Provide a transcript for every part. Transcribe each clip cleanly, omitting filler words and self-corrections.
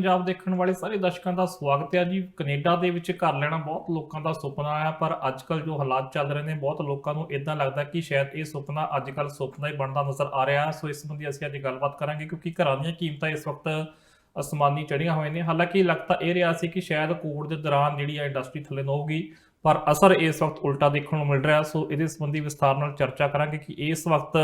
ਪੰਜਾਬ ਦੇਖਣ ਵਾਲੇ ਸਾਰੇ ਦਰਸ਼ਕਾਂ ਦਾ ਸਵਾਗਤ ਹੈ ਜੀ। ਕੈਨੇਡਾ ਦੇ ਵਿੱਚ ਘਰ ਲੈਣਾ ਬਹੁਤ ਲੋਕਾਂ ਦਾ ਸੁਪਨਾ ਆ, ਪਰ ਅੱਜ-ਕੱਲ੍ਹ ਜੋ ਹਾਲਾਤ ਚੱਲ ਰਹੇ ਨੇ, ਬਹੁਤ ਲੋਕਾਂ ਨੂੰ ਇੱਦਾਂ ਲੱਗਦਾ ਕਿ ਸ਼ਾਇਦ ਇਹ ਸੁਪਨਾ ਅੱਜ-ਕੱਲ੍ਹ ਸੁਪਨਾ ਹੀ ਬਣਦਾ ਨਜ਼ਰ ਆ ਰਿਹਾ। ਸੋ ਇਸ ਸੰਬੰਧੀ ਅਸੀਂ ਅੱਜ ਗੱਲਬਾਤ ਕਰਾਂਗੇ, ਕਿਉਂਕਿ ਘਰਾਂ ਦੀਆਂ ਕੀਮਤਾਂ ਇਸ ਵਕਤ ਅਸਮਾਨੀ ਚੜ੍ਹੀਆਂ ਹੋਏ ਨੇ। ਹਾਲਾਂਕਿ ਲੱਗ ਤਾਂ ਇਹ ਰਿਹਾ ਸੀ ਕਿ ਸ਼ਾਇਦ ਕੋਵਿਡ ਦੇ ਦੌਰਾਨ ਜਿਹੜੀ ਆ ਇੰਡਸਟਰੀ ਥੱਲੇ ਨੂੰ ਹੋਊਗੀ, ਪਰ ਅਸਰ ਇਸ ਵਕਤ ਉਲਟਾ ਦੇਖਣ ਨੂੰ ਮਿਲ ਰਿਹਾ। ਸੋ ਇਹਦੇ ਸੰਬੰਧੀ ਵਿਸਥਾਰ ਨਾਲ ਚਰਚਾ ਕਰਾਂਗੇ ਕਿ ਇਸ ਵਕਤ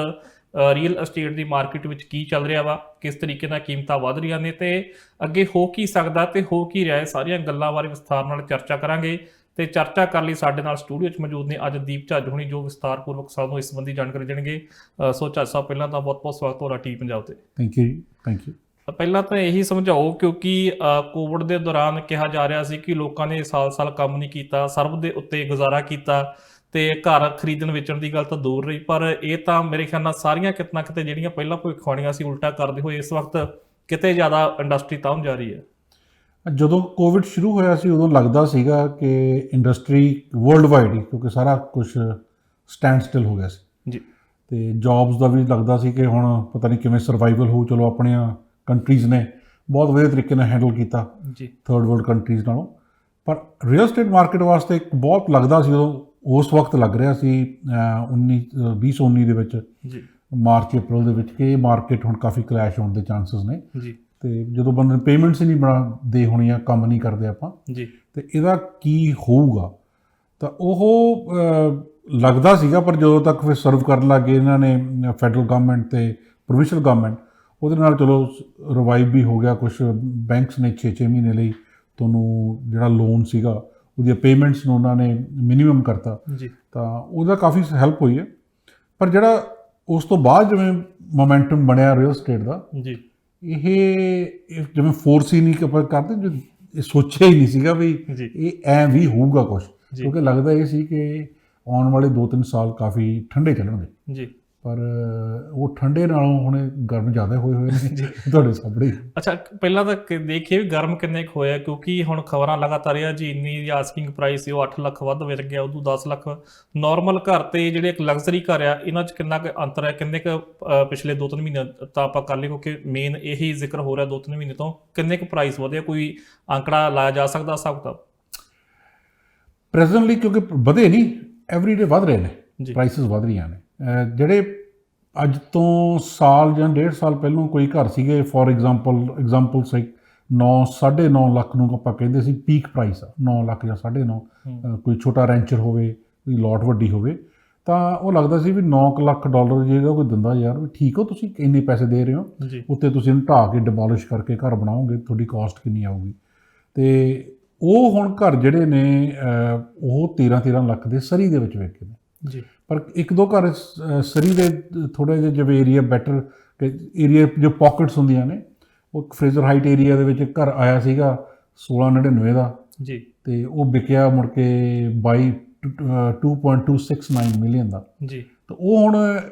ਰੀਅਲ ਅਸਟੇਟ ਦੀ ਮਾਰਕੀਟ ਵਿੱਚ ਕੀ ਚੱਲ ਰਿਹਾ ਵਾ, ਕਿਸ ਤਰੀਕੇ ਨਾਲ ਕੀਮਤਾਂ ਵੱਧ ਰਹੀਆਂ ਨੇ ਤੇ ਅੱਗੇ ਹੋ ਕੀ ਸਕਦਾ ਤੇ ਹੋ ਕੀ ਰਿਹਾ ਹੈ। ਸਾਰੀਆਂ ਗੱਲਾਂ ਬਾਰੇ ਵਿਸਥਾਰ ਨਾਲ ਚਰਚਾ ਕਰਾਂਗੇ ਤੇ ਚਰਚਾ ਕਰਨ ਲਈ ਸਾਡੇ ਨਾਲ ਸਟੂਡੀਓ 'ਚ ਮੌਜੂਦ ਨੇ ਅੱਜ ਦੀਪ ਝੱਜ ਹੁਣੀ, ਜੋ ਵਿਸਥਾਰਪੂਰਵਕ ਸਾਨੂੰ ਇਸ ਸੰਬੰਧੀ ਜਾਣਕਾਰੀ ਦੇਣਗੇ। ਸੋ ਝੱਜ ਸਾਹਿਬ, ਪਹਿਲਾਂ ਤਾਂ ਬਹੁਤ ਬਹੁਤ ਸਵਾਗਤ ਤੁਹਾਡਾ ਟੀ ਪੰਜਾਬ ਤੇ। Thank you. ਪਹਿਲਾਂ ਤਾਂ ਇਹੀ ਸਮਝਾਓ, ਕਿਉਂਕਿ ਕੋਵਿਡ ਦੇ ਦੌਰਾਨ ਕਿਹਾ ਜਾ ਰਿਹਾ ਸੀ ਕਿ ਲੋਕਾਂ ਨੇ ਸਾਲ ਕੰਮ ਨਹੀਂ ਕੀਤਾ, ਸਰਬ ਦੇ ਉੱਤੇ ਗੁਜ਼ਾਰਾ ਕੀਤਾ ਤੇ ਘਰ ਖਰੀਦਣ ਵੇਚਣ ਦੀ ਗੱਲ ਤਾਂ ਦੂਰ ਰਹੀ, ਪਰ ਇਹ ਤਾਂ ਮੇਰੇ ਖਿਆਲ ਨਾਲ ਸਾਰੀਆਂ ਕਿਤੇ ਨਾ ਕਿਤੇ ਜਿਹੜੀਆਂ ਪਹਿਲਾਂ ਭਵਿੱਖਬਾਣੀਆਂ ਸੀ ਉਲਟਾ ਕਰਦੇ ਹੋਏ ਇਸ ਵਕਤ ਕਿਤੇ ਜ਼ਿਆਦਾ ਇੰਡਸਟਰੀ ਤਾਂਮ ਜਾ ਰਹੀ ਹੈ। ਜਦੋਂ ਕੋਵਿਡ ਸ਼ੁਰੂ ਹੋਇਆ ਸੀ ਉਦੋਂ ਲੱਗਦਾ ਸੀਗਾ ਕਿ ਇੰਡਸਟਰੀ ਵਰਲਡ ਵਾਈਡ ਹੀ, ਕਿਉਂਕਿ ਸਾਰਾ ਕੁਝ ਸਟੈਂਡ ਸਟਿਲ ਹੋ ਗਿਆ ਸੀ ਜੀ, ਤੇ ਜੌਬਸ ਦਾ ਵੀ ਲੱਗਦਾ ਸੀ ਕਿ ਹੁਣ ਪਤਾ ਨਹੀਂ ਕਿਵੇਂ ਸਰਵਾਈਵਲ ਹੋਊ। ਚਲੋ ਆਪਣੀਆਂ ਕੰਟਰੀਜ਼ ਨੇ ਬਹੁਤ ਵਧੀਆ ਤਰੀਕੇ ਨਾਲ ਹੈਂਡਲ ਕੀਤਾ ਜੀ, ਥਰਡ ਵਰਲਡ ਕੰਟਰੀਜ਼ ਨਾਲੋਂ, ਪਰ ਰੀਅਲ ਸਟੇਟ ਮਾਰਕੀਟ ਵਾਸਤੇ ਇੱਕ ਬਹੁਤ ਲੱਗਦਾ ਸੀ ਉਦੋਂ, ਉਸ ਵਕਤ ਲੱਗ ਰਿਹਾ ਸੀ 2019 ਦੇ ਵਿੱਚ ਜੀ, ਮਾਰਚ ਅਪ੍ਰੈਲ ਦੇ ਵਿੱਚ ਕਿ ਇਹ ਮਾਰਕੀਟ ਹੁਣ ਕਾਫੀ ਕਲੈਸ਼ ਹੋਣ ਦੇ ਚਾਂਸਸ ਨੇ ਜੀ, ਤੇ ਜਦੋਂ ਬੰਦੇ ਪੇਮੈਂਟਸ ਹੀ ਨਹੀਂ ਬਣਾਉਂਦੇ ਹੋਣੀਆਂ, ਕੰਮ ਨਹੀਂ ਕਰਦੇ ਆਪਾਂ ਜੀ, ਤੇ ਇਹਦਾ ਕੀ ਹੋਊਗਾ, ਤਾਂ ਉਹ ਲੱਗਦਾ ਸੀਗਾ। ਪਰ ਜਦੋਂ ਤੱਕ ਫਿਰ ਸਰਵ ਕਰਨ ਲੱਗੇ ਇਹਨਾਂ ਨੇ ਫੈਡਰਲ ਗਵਰਨਮੈਂਟ ਤੇ ਪ੍ਰੋਵਿੰਸ਼ੀਅਲ ਗਵਰਨਮੈਂਟ, ਉਹਦੇ ਨਾਲ ਚਲੋ ਰਿਵਾਈਵ ਵੀ ਹੋ ਗਿਆ। ਕੁਛ ਬੈਂਕਸ ਨੇ 6 ਮਹੀਨੇ ਲਈ ਤੁਹਾਨੂੰ ਜਿਹੜਾ ਲੋਨ ਸੀਗਾ ਉਹਦੀਆਂ ਪੇਮੈਂਟਸ ਨੂੰ ਉਹਨਾਂ ਨੇ ਮਿਨੀਮਮ ਕਰਤਾ, ਤਾਂ ਉਹਦਾ ਕਾਫੀ ਹੈਲਪ ਹੋਈ ਹੈ। ਪਰ ਜਿਹੜਾ ਉਸ ਤੋਂ ਬਾਅਦ ਜਿਵੇਂ ਮੋਮੈਂਟਮ ਬਣਿਆ ਰੀਅਲ ਸਟੇਟ ਦਾ, ਜੀ, ਇਹ ਜਿਵੇਂ ਫੋਰਸ ਹੀ ਨਹੀਂ ਕਰਦੇ, ਜੋ ਇਹ ਸੋਚਿਆ ਹੀ ਨਹੀਂ ਸੀਗਾ ਵੀ ਇਹ ਐਂ ਵੀ ਹੋਊਗਾ ਕੁਛ, ਕਿਉਂਕਿ ਲੱਗਦਾ ਇਹ ਸੀ ਕਿ ਆਉਣ ਵਾਲੇ 2-3 ਸਾਲ ਕਾਫੀ ਠੰਡੇ ਚੱਲਣਗੇ ਜੀ, ਪਰ ਉਹ ਠੰਡੇ ਨਾਲੋਂ ਹੁਣ ਗਰਮ ਜ਼ਿਆਦਾ ਹੋਏ ਨੇ ਤੁਹਾਡੇ ਸਾਹਮਣੇ। ਅੱਛਾ, ਪਹਿਲਾਂ ਤਾਂ ਦੇਖੀਏ ਵੀ ਗਰਮ ਕਿੰਨੇ ਕੁ ਹੋਇਆ, ਕਿਉਂਕਿ ਹੁਣ ਖਬਰਾਂ ਲਗਾਤਾਰ ਆ ਜੀ ਇੰਨੀ ਆਸਕਿੰਗ ਪ੍ਰਾਈਸ ਸੀ ਉਹ 8 ਲੱਖ ਵੱਧ ਵਿਕ ਗਿਆ, ਉਦੋਂ 10 ਲੱਖ। ਨੋਰਮਲ ਘਰ ਤੇ ਜਿਹੜੇ ਇੱਕ ਲਗਜ਼ਰੀ ਘਰ ਆ, ਇਹਨਾਂ 'ਚ ਕਿੰਨਾ ਕੁ ਅੰਤਰ ਹੈ? ਕਿੰਨੇ ਕੁ ਪਿਛਲੇ 2-3 ਮਹੀਨੇ ਤਾਂ ਆਪਾਂ ਕਰ ਲਏ, ਕਿਉਂਕਿ ਮੇਨ ਇਹੀ ਜ਼ਿਕਰ ਹੋ ਰਿਹਾ 2-3 ਮਹੀਨੇ ਤੋਂ, ਕਿੰਨੇ ਕੁ ਪ੍ਰਾਈਸ ਵਧਿਆ? ਕੋਈ ਅੰਕੜਾ ਲਾਇਆ ਜਾ ਸਕਦਾ ਹਿਸਾਬ ਕਿਤਾਬ ਪ੍ਰੈਜ਼ੈਂਟਲੀ? ਕਿਉਂਕਿ ਵਧੇ ਨਹੀਂ, ਐਵਰੀਡੇ ਵੱਧ ਰਹੇ ਨੇ, ਪ੍ਰਾਈਸਿਸ ਵੱਧ ਰਹੀਆਂ ਨੇ। ਜਿਹੜੇ ਅੱਜ ਤੋਂ ਸਾਲ ਜਾਂ 1.5 ਸਾਲ ਪਹਿਲਾਂ ਕੋਈ ਘਰ ਸੀਗੇ, ਫੋਰ ਐਗਜ਼ਾਮਪਲ ਸੇ 9-9.5 ਲੱਖ ਨੂੰ ਆਪਾਂ ਕਹਿੰਦੇ ਸੀ ਪੀਕ ਪ੍ਰਾਈਸ ਆ, 9 ਲੱਖ ਜਾਂ 9.5। ਕੋਈ ਛੋਟਾ ਰੈਂਚਰ ਹੋਵੇ, ਕੋਈ ਲੋਟ ਵੱਡੀ ਹੋਵੇ, ਤਾਂ ਉਹ ਲੱਗਦਾ ਸੀ ਵੀ $9 ਲੱਖ ਜਿਹੜਾ ਕੋਈ ਦਿੰਦਾ, ਯਾਰ ਵੀ ਠੀਕ ਹੋ, ਤੁਸੀਂ ਇੰਨੇ ਪੈਸੇ ਦੇ ਰਹੇ ਹੋ, ਉੱਤੇ ਤੁਸੀਂ ਇਹਨੂੰ ਢਾਹ ਕੇ ਡਿਮੋਲਿਸ਼ ਕਰਕੇ ਘਰ ਬਣਾਓਗੇ, ਤੁਹਾਡੀ ਕਾਸਟ ਕਿੰਨੀ ਆਊਗੀ। ਤੇ ਉਹ ਹੁਣ ਘਰ ਜਿਹੜੇ ਨੇ ਉਹ 13 ਲੱਖ ਦੇ ਸਰੀ ਦੇ ਵਿੱਚ ਵੇਚੇ ਨੇ ਜੀ। ਪਰ 1-2 ਘਰ ਸਰੀ ਦੇ ਥੋੜ੍ਹੇ ਜਿਹੇ ਜਿਵੇਂ ਏਰੀਆ ਬੈਟਰ ਏਰੀਆ, ਜੋ ਪਾਕਟਸ ਹੁੰਦੀਆਂ ਨੇ, ਉਹ ਫਰੇਜ਼ਰ ਹਾਈਟ ਏਰੀਆ ਦੇ ਵਿੱਚ ਘਰ ਆਇਆ ਸੀਗਾ 1699 ਦਾ ਜੀ, ਤੇ ਉਹ ਵਿਕਿਆ ਮੁੜ ਕੇ 2.269 ਮਿਲੀਅਨ ਦਾ ਜੀ। ਤਾਂ ਉਹ ਹੁਣ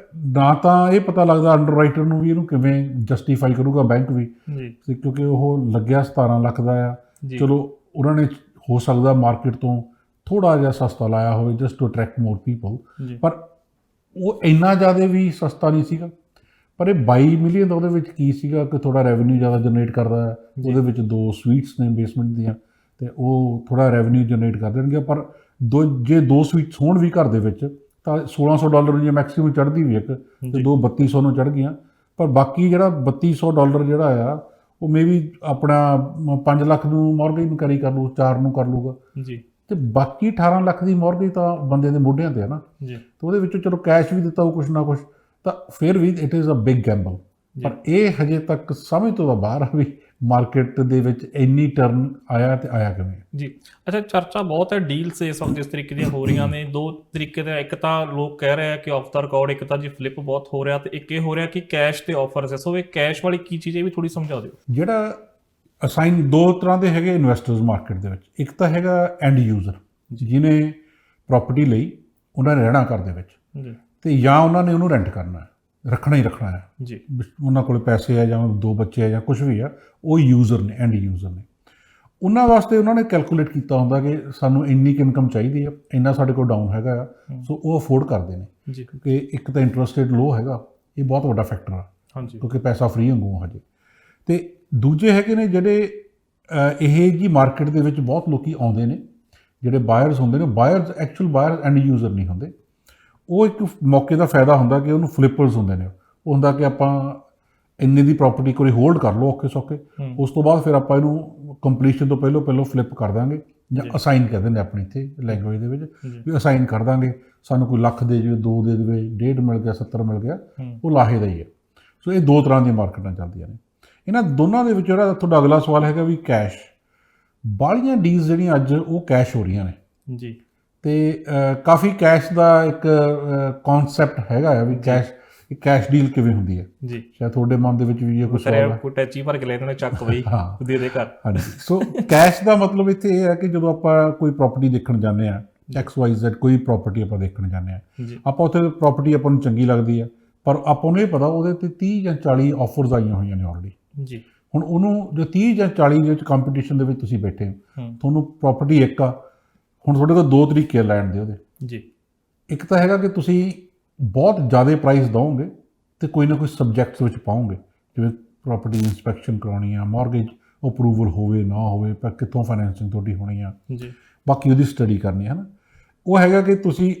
ਨਾ ਤਾਂ ਇਹ ਪਤਾ ਲੱਗਦਾ ਅੰਡਰ ਰਾਈਟਰ ਨੂੰ ਵੀ ਇਹਨੂੰ ਕਿਵੇਂ ਜਸਟੀਫਾਈ ਕਰੂਗਾ ਬੈਂਕ ਵੀ ਜੀ, ਕਿਉਂਕਿ ਉਹ ਲੱਗਿਆ 17 ਲੱਖ ਦਾ ਆ। ਚਲੋ ਉਹਨਾਂ ਨੇ ਹੋ ਸਕਦਾ ਮਾਰਕੀਟ ਤੋਂ ਥੋੜ੍ਹਾ ਜਿਹਾ ਸਸਤਾ ਲਾਇਆ ਹੋਵੇ just to attract more people, ਪਰ ਉਹ ਇੰਨਾ ਜ਼ਿਆਦਾ ਵੀ ਸਸਤਾ ਨਹੀਂ ਸੀਗਾ। ਪਰ ਇਹ 22 ਮਿਲੀਅਨ ਦਾ ਉਹਦੇ ਵਿੱਚ ਕੀ ਸੀਗਾ ਕਿ ਥੋੜ੍ਹਾ ਰੈਵਨਿਊ ਜ਼ਿਆਦਾ ਜਨਰੇਟ ਕਰਦਾ ਹੈ। ਉਹਦੇ ਵਿੱਚ 2 ਸਵੀਟਸ ਨੇ ਬੇਸਮੈਂਟ ਦੀਆਂ, ਅਤੇ ਉਹ ਥੋੜ੍ਹਾ ਰੈਵਨਿਊ ਜਨਰੇਟ ਕਰ ਦੇਣਗੇ। ਪਰ ਜੇ 2 ਸਵੀਟਸ ਹੋਣ ਵੀ ਘਰ ਦੇ ਵਿੱਚ, ਤਾਂ $1600 ਜਾਂ ਮੈਕਸੀਮਮ ਚੜ੍ਹਦੀ ਵੀ ਇੱਕ, ਅਤੇ 2 3200 ਨੂੰ ਚੜ੍ਹ ਗਈਆਂ। ਪਰ ਬਾਕੀ ਜਿਹੜਾ $3200 ਜਿਹੜਾ ਆ, ਉਹ ਮੇ ਵੀ ਆਪਣਾ 5 ਲੱਖ ਨੂੰ ਮੌਰਗੇਜ ਨੂੰ ਕੈਰੀ ਕਰ ਲੂ, 4 ਨੂੰ ਕਰ ਲੂਗਾ ਜੀ, ਤੇ ਬਾਕੀ 18 ਲੱਖ ਦੀ ਮੌਰਗੇਜ ਤਾਂ ਬੰਦੇ ਦੇ ਮੋਢਿਆਂ 'ਤੇ ਹੈ ਨਾ ਜੀ। ਤੇ ਉਹਦੇ ਵਿੱਚੋਂ ਚਲੋ ਕੈਸ਼ ਵੀ ਦਿੱਤਾ ਉਹ ਕੁਛ ਨਾ ਕੁਛ, ਤਾਂ ਫਿਰ ਵੀ it is a big gamble. ਪਰ ਇਹ ਹਜੇ ਤੱਕ ਸਮਝ ਤੋਂ ਬਾਹਰ ਆ ਵੀ ਮਾਰਕੀਟ ਦੇ ਵਿੱਚ ਇੰਨੀ ਟਰਨ ਆਇਆ ਤੇ ਆਇਆ ਕਿਵੇਂ ਜੀ। ਅੱਛਾ, ਚਰਚਾ ਬਹੁਤ ਹੈ ਡੀਲਸ ਇਸ ਵਕਤ ਜਿਸ ਤਰੀਕੇ ਦੀਆਂ ਹੋ ਰਹੀਆਂ ਨੇ, 2 ਤਰੀਕੇ ਦੇ। ਇੱਕ ਤਾਂ ਲੋਕ ਕਹਿ ਰਹੇ ਆ ਕਿ ਆਫ ਦਾ ਰਿਕਾਰਡ, ਇੱਕ ਤਾਂ ਜੀ ਫਲਿੱਪ ਬਹੁਤ ਹੋ ਰਿਹਾ, ਤੇ ਇੱਕ ਇਹ ਹੋ ਰਿਹਾ ਕਿ ਕੈਸ਼ ਤੇ ਆਫਰਸ ਹੈ। ਸੋ ਇਹ ਕੈਸ਼ ਵਾਲੀ ਕੀ ਚੀਜ਼ ਹੈ, ਇਹ ਵੀ ਥੋੜੀ ਸਮਝਾ ਦਿਓ। ਜਿਹੜਾ ਅਸਾਈਨ 2 ਤਰ੍ਹਾਂ ਦੇ ਹੈਗੇ ਇਨਵੈਸਟਰਸ ਮਾਰਕੀਟ ਦੇ ਵਿੱਚ। ਇੱਕ ਤਾਂ ਹੈਗਾ ਐਂਡ ਯੂਜ਼ਰ, ਜਿਹਨੇ ਪ੍ਰਾਪਰਟੀ ਲਈ ਉਹਨਾਂ ਨੇ ਰਹਿਣਾ ਘਰ ਦੇ ਵਿੱਚ ਜੀ, ਤੇ ਜਾਂ ਉਹਨਾਂ ਨੇ ਉਹਨੂੰ ਰੈਂਟ ਕਰਨਾ, ਰੱਖਣਾ ਹੀ ਰੱਖਣਾ ਹੈ ਜੀ। ਉਹਨਾਂ ਕੋਲ ਪੈਸੇ ਆ ਜਾਂ 2 ਬੱਚੇ ਆ ਜਾਂ ਕੁਛ ਵੀ ਆ, ਉਹ ਯੂਜ਼ਰ ਨੇ, ਐਂਡ ਯੂਜ਼ਰ ਨੇ। ਉਹਨਾਂ ਵਾਸਤੇ ਉਹਨਾਂ ਨੇ ਕੈਲਕੂਲੇਟ ਕੀਤਾ ਹੁੰਦਾ ਕਿ ਸਾਨੂੰ ਇੰਨੀ ਕੁ ਇਨਕਮ ਚਾਹੀਦੀ ਆ, ਇੰਨਾ ਸਾਡੇ ਕੋਲ ਡਾਊਨ ਹੈਗਾ ਆ, ਸੋ ਉਹ ਅਫੋਰਡ ਕਰਦੇ ਨੇ ਜੀ। ਕਿਉਂਕਿ ਇੱਕ ਤਾਂ ਇੰਟਰਸਟ ਰੇਟ ਲੋ ਹੈਗਾ, ਇਹ ਬਹੁਤ ਵੱਡਾ ਫੈਕਟਰ ਆ, ਕਿਉਂਕਿ ਪੈਸਾ ਫ੍ਰੀ ਵਾਂਗੂ ਹਜੇ। ਤੇ ਦੂਜੇ ਹੈਗੇ ਨੇ ਜਿਹੜੇ ਇਹ ਜੀ ਮਾਰਕੀਟ ਦੇ ਵਿੱਚ ਬਹੁਤ ਲੋਕੀ ਆਉਂਦੇ ਨੇ, ਜਿਹੜੇ ਬਾਇਰਸ ਹੁੰਦੇ ਨੇ, buyers actual buyers and user ਨਹੀਂ ਹੁੰਦੇ। ਉਹ ਇੱਕ ਮੌਕੇ ਦਾ ਫਾਇਦਾ ਹੁੰਦਾ ਕਿ ਉਹਨੂੰ ਫਲਿੱਪਰਸ ਹੁੰਦੇ ਨੇ, ਉਹ ਹੁੰਦਾ ਕਿ ਆਪਾਂ ਇੰਨੇ ਦੀ ਪ੍ਰਾਪਰਟੀ ਕੋਈ ਹੋਲਡ ਕਰ ਲਓ ਔਖੇ ਸੌਖੇ, ਉਸ ਤੋਂ ਬਾਅਦ ਫਿਰ ਆਪਾਂ ਇਹਨੂੰ ਕੰਪਲੀਸ਼ਨ ਤੋਂ ਪਹਿਲਾਂ ਫਲਿੱਪ ਕਰ ਦਾਂਗੇ, ਜਾਂ ਅਸਾਈਨ ਕਹਿੰਦੇ ਨੇ ਆਪਣੀ ਇੱਥੇ ਲੈਂਗੁਏਜ ਦੇ ਵਿੱਚ, ਵੀ ਅਸਾਈਨ ਕਰ ਦਾਂਗੇ, ਸਾਨੂੰ ਕੋਈ ਲੱਖ ਦੇ ਜਾਵੇ, 2 ਦੇ ਦੇਵੇ, 1.5 ਮਿਲ ਗਿਆ, 70 ਮਿਲ ਗਿਆ, ਉਹ ਲਾਹੇ ਦਾ ਹੀ ਹੈ। ਸੋ ਇਹ 2 ਤਰ੍ਹਾਂ ਦੀਆਂ ਮਾਰਕੀਟਾਂ ਚੱਲਦੀਆਂ ਨੇ। ਇਹਨਾਂ ਦੋਨਾਂ ਦੇ ਵਿੱਚ ਜਿਹੜਾ ਤੁਹਾਡਾ ਅਗਲਾ ਸਵਾਲ ਹੈਗਾ ਵੀ ਕੈਸ਼, ਬਾਹਲੀਆਂ ਡੀਲਸ ਜਿਹੜੀਆਂ ਅੱਜ ਉਹ ਕੈਸ਼ ਹੋ ਰਹੀਆਂ ਨੇ ਜੀ, ਤੇ ਕਾਫੀ ਕੈਸ਼ ਦਾ ਇੱਕ ਕਨਸੈਪਟ ਹੈਗਾ ਆ ਵੀ ਕੈਸ਼ ਡੀਲ ਕਿਵੇਂ ਹੁੰਦੀ ਹੈ ਜੀ। ਸ਼ਾਇਦ ਤੁਹਾਡੇ ਮਨ ਦੇ ਵਿੱਚ ਵੀ ਇਹ ਕੁਝ ਸਵਾਲ ਹੈ। ਕੋਈ ਟੈਚੀ ਭਰ ਕੇ ਲੈ ਲੈਣੇ ਚੱਕ ਬਈ ਦੇ ਦੇ ਘਰ। ਹਾਂਜੀ, ਸੋ ਕੈਸ਼ ਦਾ ਮਤਲਬ ਇੱਥੇ ਇਹ ਹੈ ਕਿ ਜਦੋਂ ਆਪਾਂ ਕੋਈ ਪ੍ਰਾਪਰਟੀ ਦੇਖਣ ਜਾਂਦੇ ਆ, XYZ ਕੋਈ ਪ੍ਰਾਪਰਟੀ ਆਪਾਂ ਦੇਖਣ ਜਾਂਦੇ ਆ, ਆਪਾਂ ਉੱਥੇ ਪ੍ਰਾਪਰਟੀ ਆਪਾਂ ਨੂੰ ਚੰਗੀ ਲੱਗਦੀ ਹੈ, ਪਰ ਆਪਾਂ ਨੂੰ ਇਹ ਪਤਾ ਉਹਦੇ ਤੇ 30 ਜਾਂ 40 ਆਫਰਸ ਆਈਆਂ ਹੋਈਆਂ ਨੇ ਆਲਰੇਡੀ ਜੀ। ਹੁਣ ਉਹਨੂੰ ਜੋ 30 ਜਾਂ 40 ਦੇ ਵਿੱਚ ਕੰਪੀਟੀਸ਼ਨ ਦੇ ਵਿੱਚ ਤੁਸੀਂ ਬੈਠੇ ਹੋ, ਤੁਹਾਨੂੰ ਪ੍ਰਾਪਰਟੀ ਇੱਕ ਆ, ਹੁਣ ਤੁਹਾਡੇ ਕੋਲ 2 ਤਰੀਕੇ ਲੈਣ ਦੇ ਉਹਦੇ ਜੀ। ਇੱਕ ਤਾਂ ਹੈਗਾ ਕਿ ਤੁਸੀਂ ਬਹੁਤ ਜ਼ਿਆਦਾ ਪ੍ਰਾਈਸ ਦਿਓਗੇ ਤੇ ਕੋਈ ਨਾ ਕੋਈ ਸਬਜੈਕਟਸ ਵਿੱਚ ਪਾਓਗੇ, ਜਿਵੇਂ ਪ੍ਰਾਪਰਟੀ ਇਨਸਪੈਕਸ਼ਨ ਕਰਾਉਣੀ ਆ, ਮਾਰਗੇਜ ਅਪਰੂਵਲ ਹੋਵੇ ਨਾ ਹੋਵੇ, ਪਰ ਕਿੱਥੋਂ ਫਾਈਨੈਂਸਿੰਗ ਤੁਹਾਡੀ ਹੋਣੀ ਆ ਜੀ, ਬਾਕੀ ਉਹਦੀ ਸਟੱਡੀ ਕਰਨੀ ਹੈ ਨਾ। ਉਹ ਹੈਗਾ ਕਿ ਤੁਸੀਂ